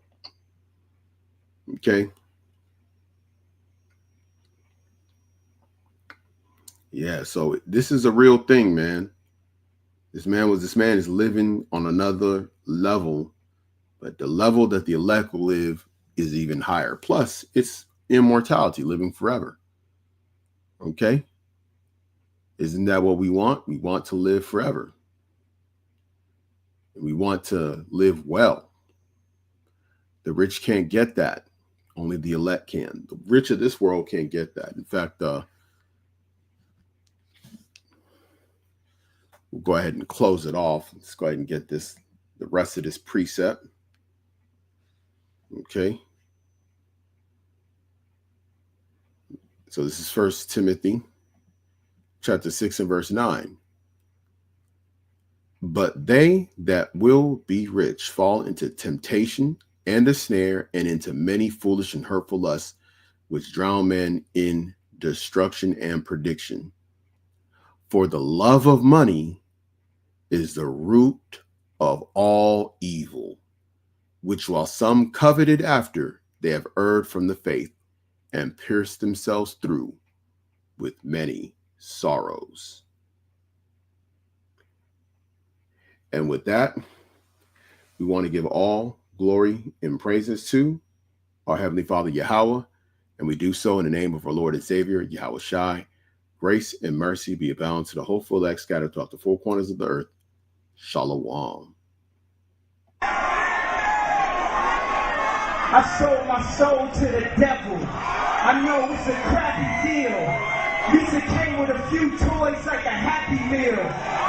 Okay. Yeah, so this is a real thing, man. This man is living on another level, but the level that the elect will live is even higher. Plus, it's immortality, living forever. Okay? Isn't that what we want? We want to live forever. We want to live well. The rich can't get that. Only the elect can. The rich of this world can't get that. In fact, we'll go ahead and close it off. Let's go ahead and get the rest of this precept. Okay. So this is 1 Timothy chapter 6 and verse 9. But they that will be rich fall into temptation and a snare, and into many foolish and hurtful lusts, which drown men in destruction and perdition. For the love of money is the root of all evil, which while some coveted after, they have erred from the faith, and pierced themselves through with many sorrows. And with that, we want to give all glory and praises to our Heavenly Father, Yahweh, and we do so in the name of our Lord and Savior, Yahweh Shai. Grace and mercy be abound to the hopeful elect scattered throughout the four corners of the earth. Shalom. I sold my soul to the devil. I know it's a crappy deal. Lisa came with a few toys like a Happy Meal.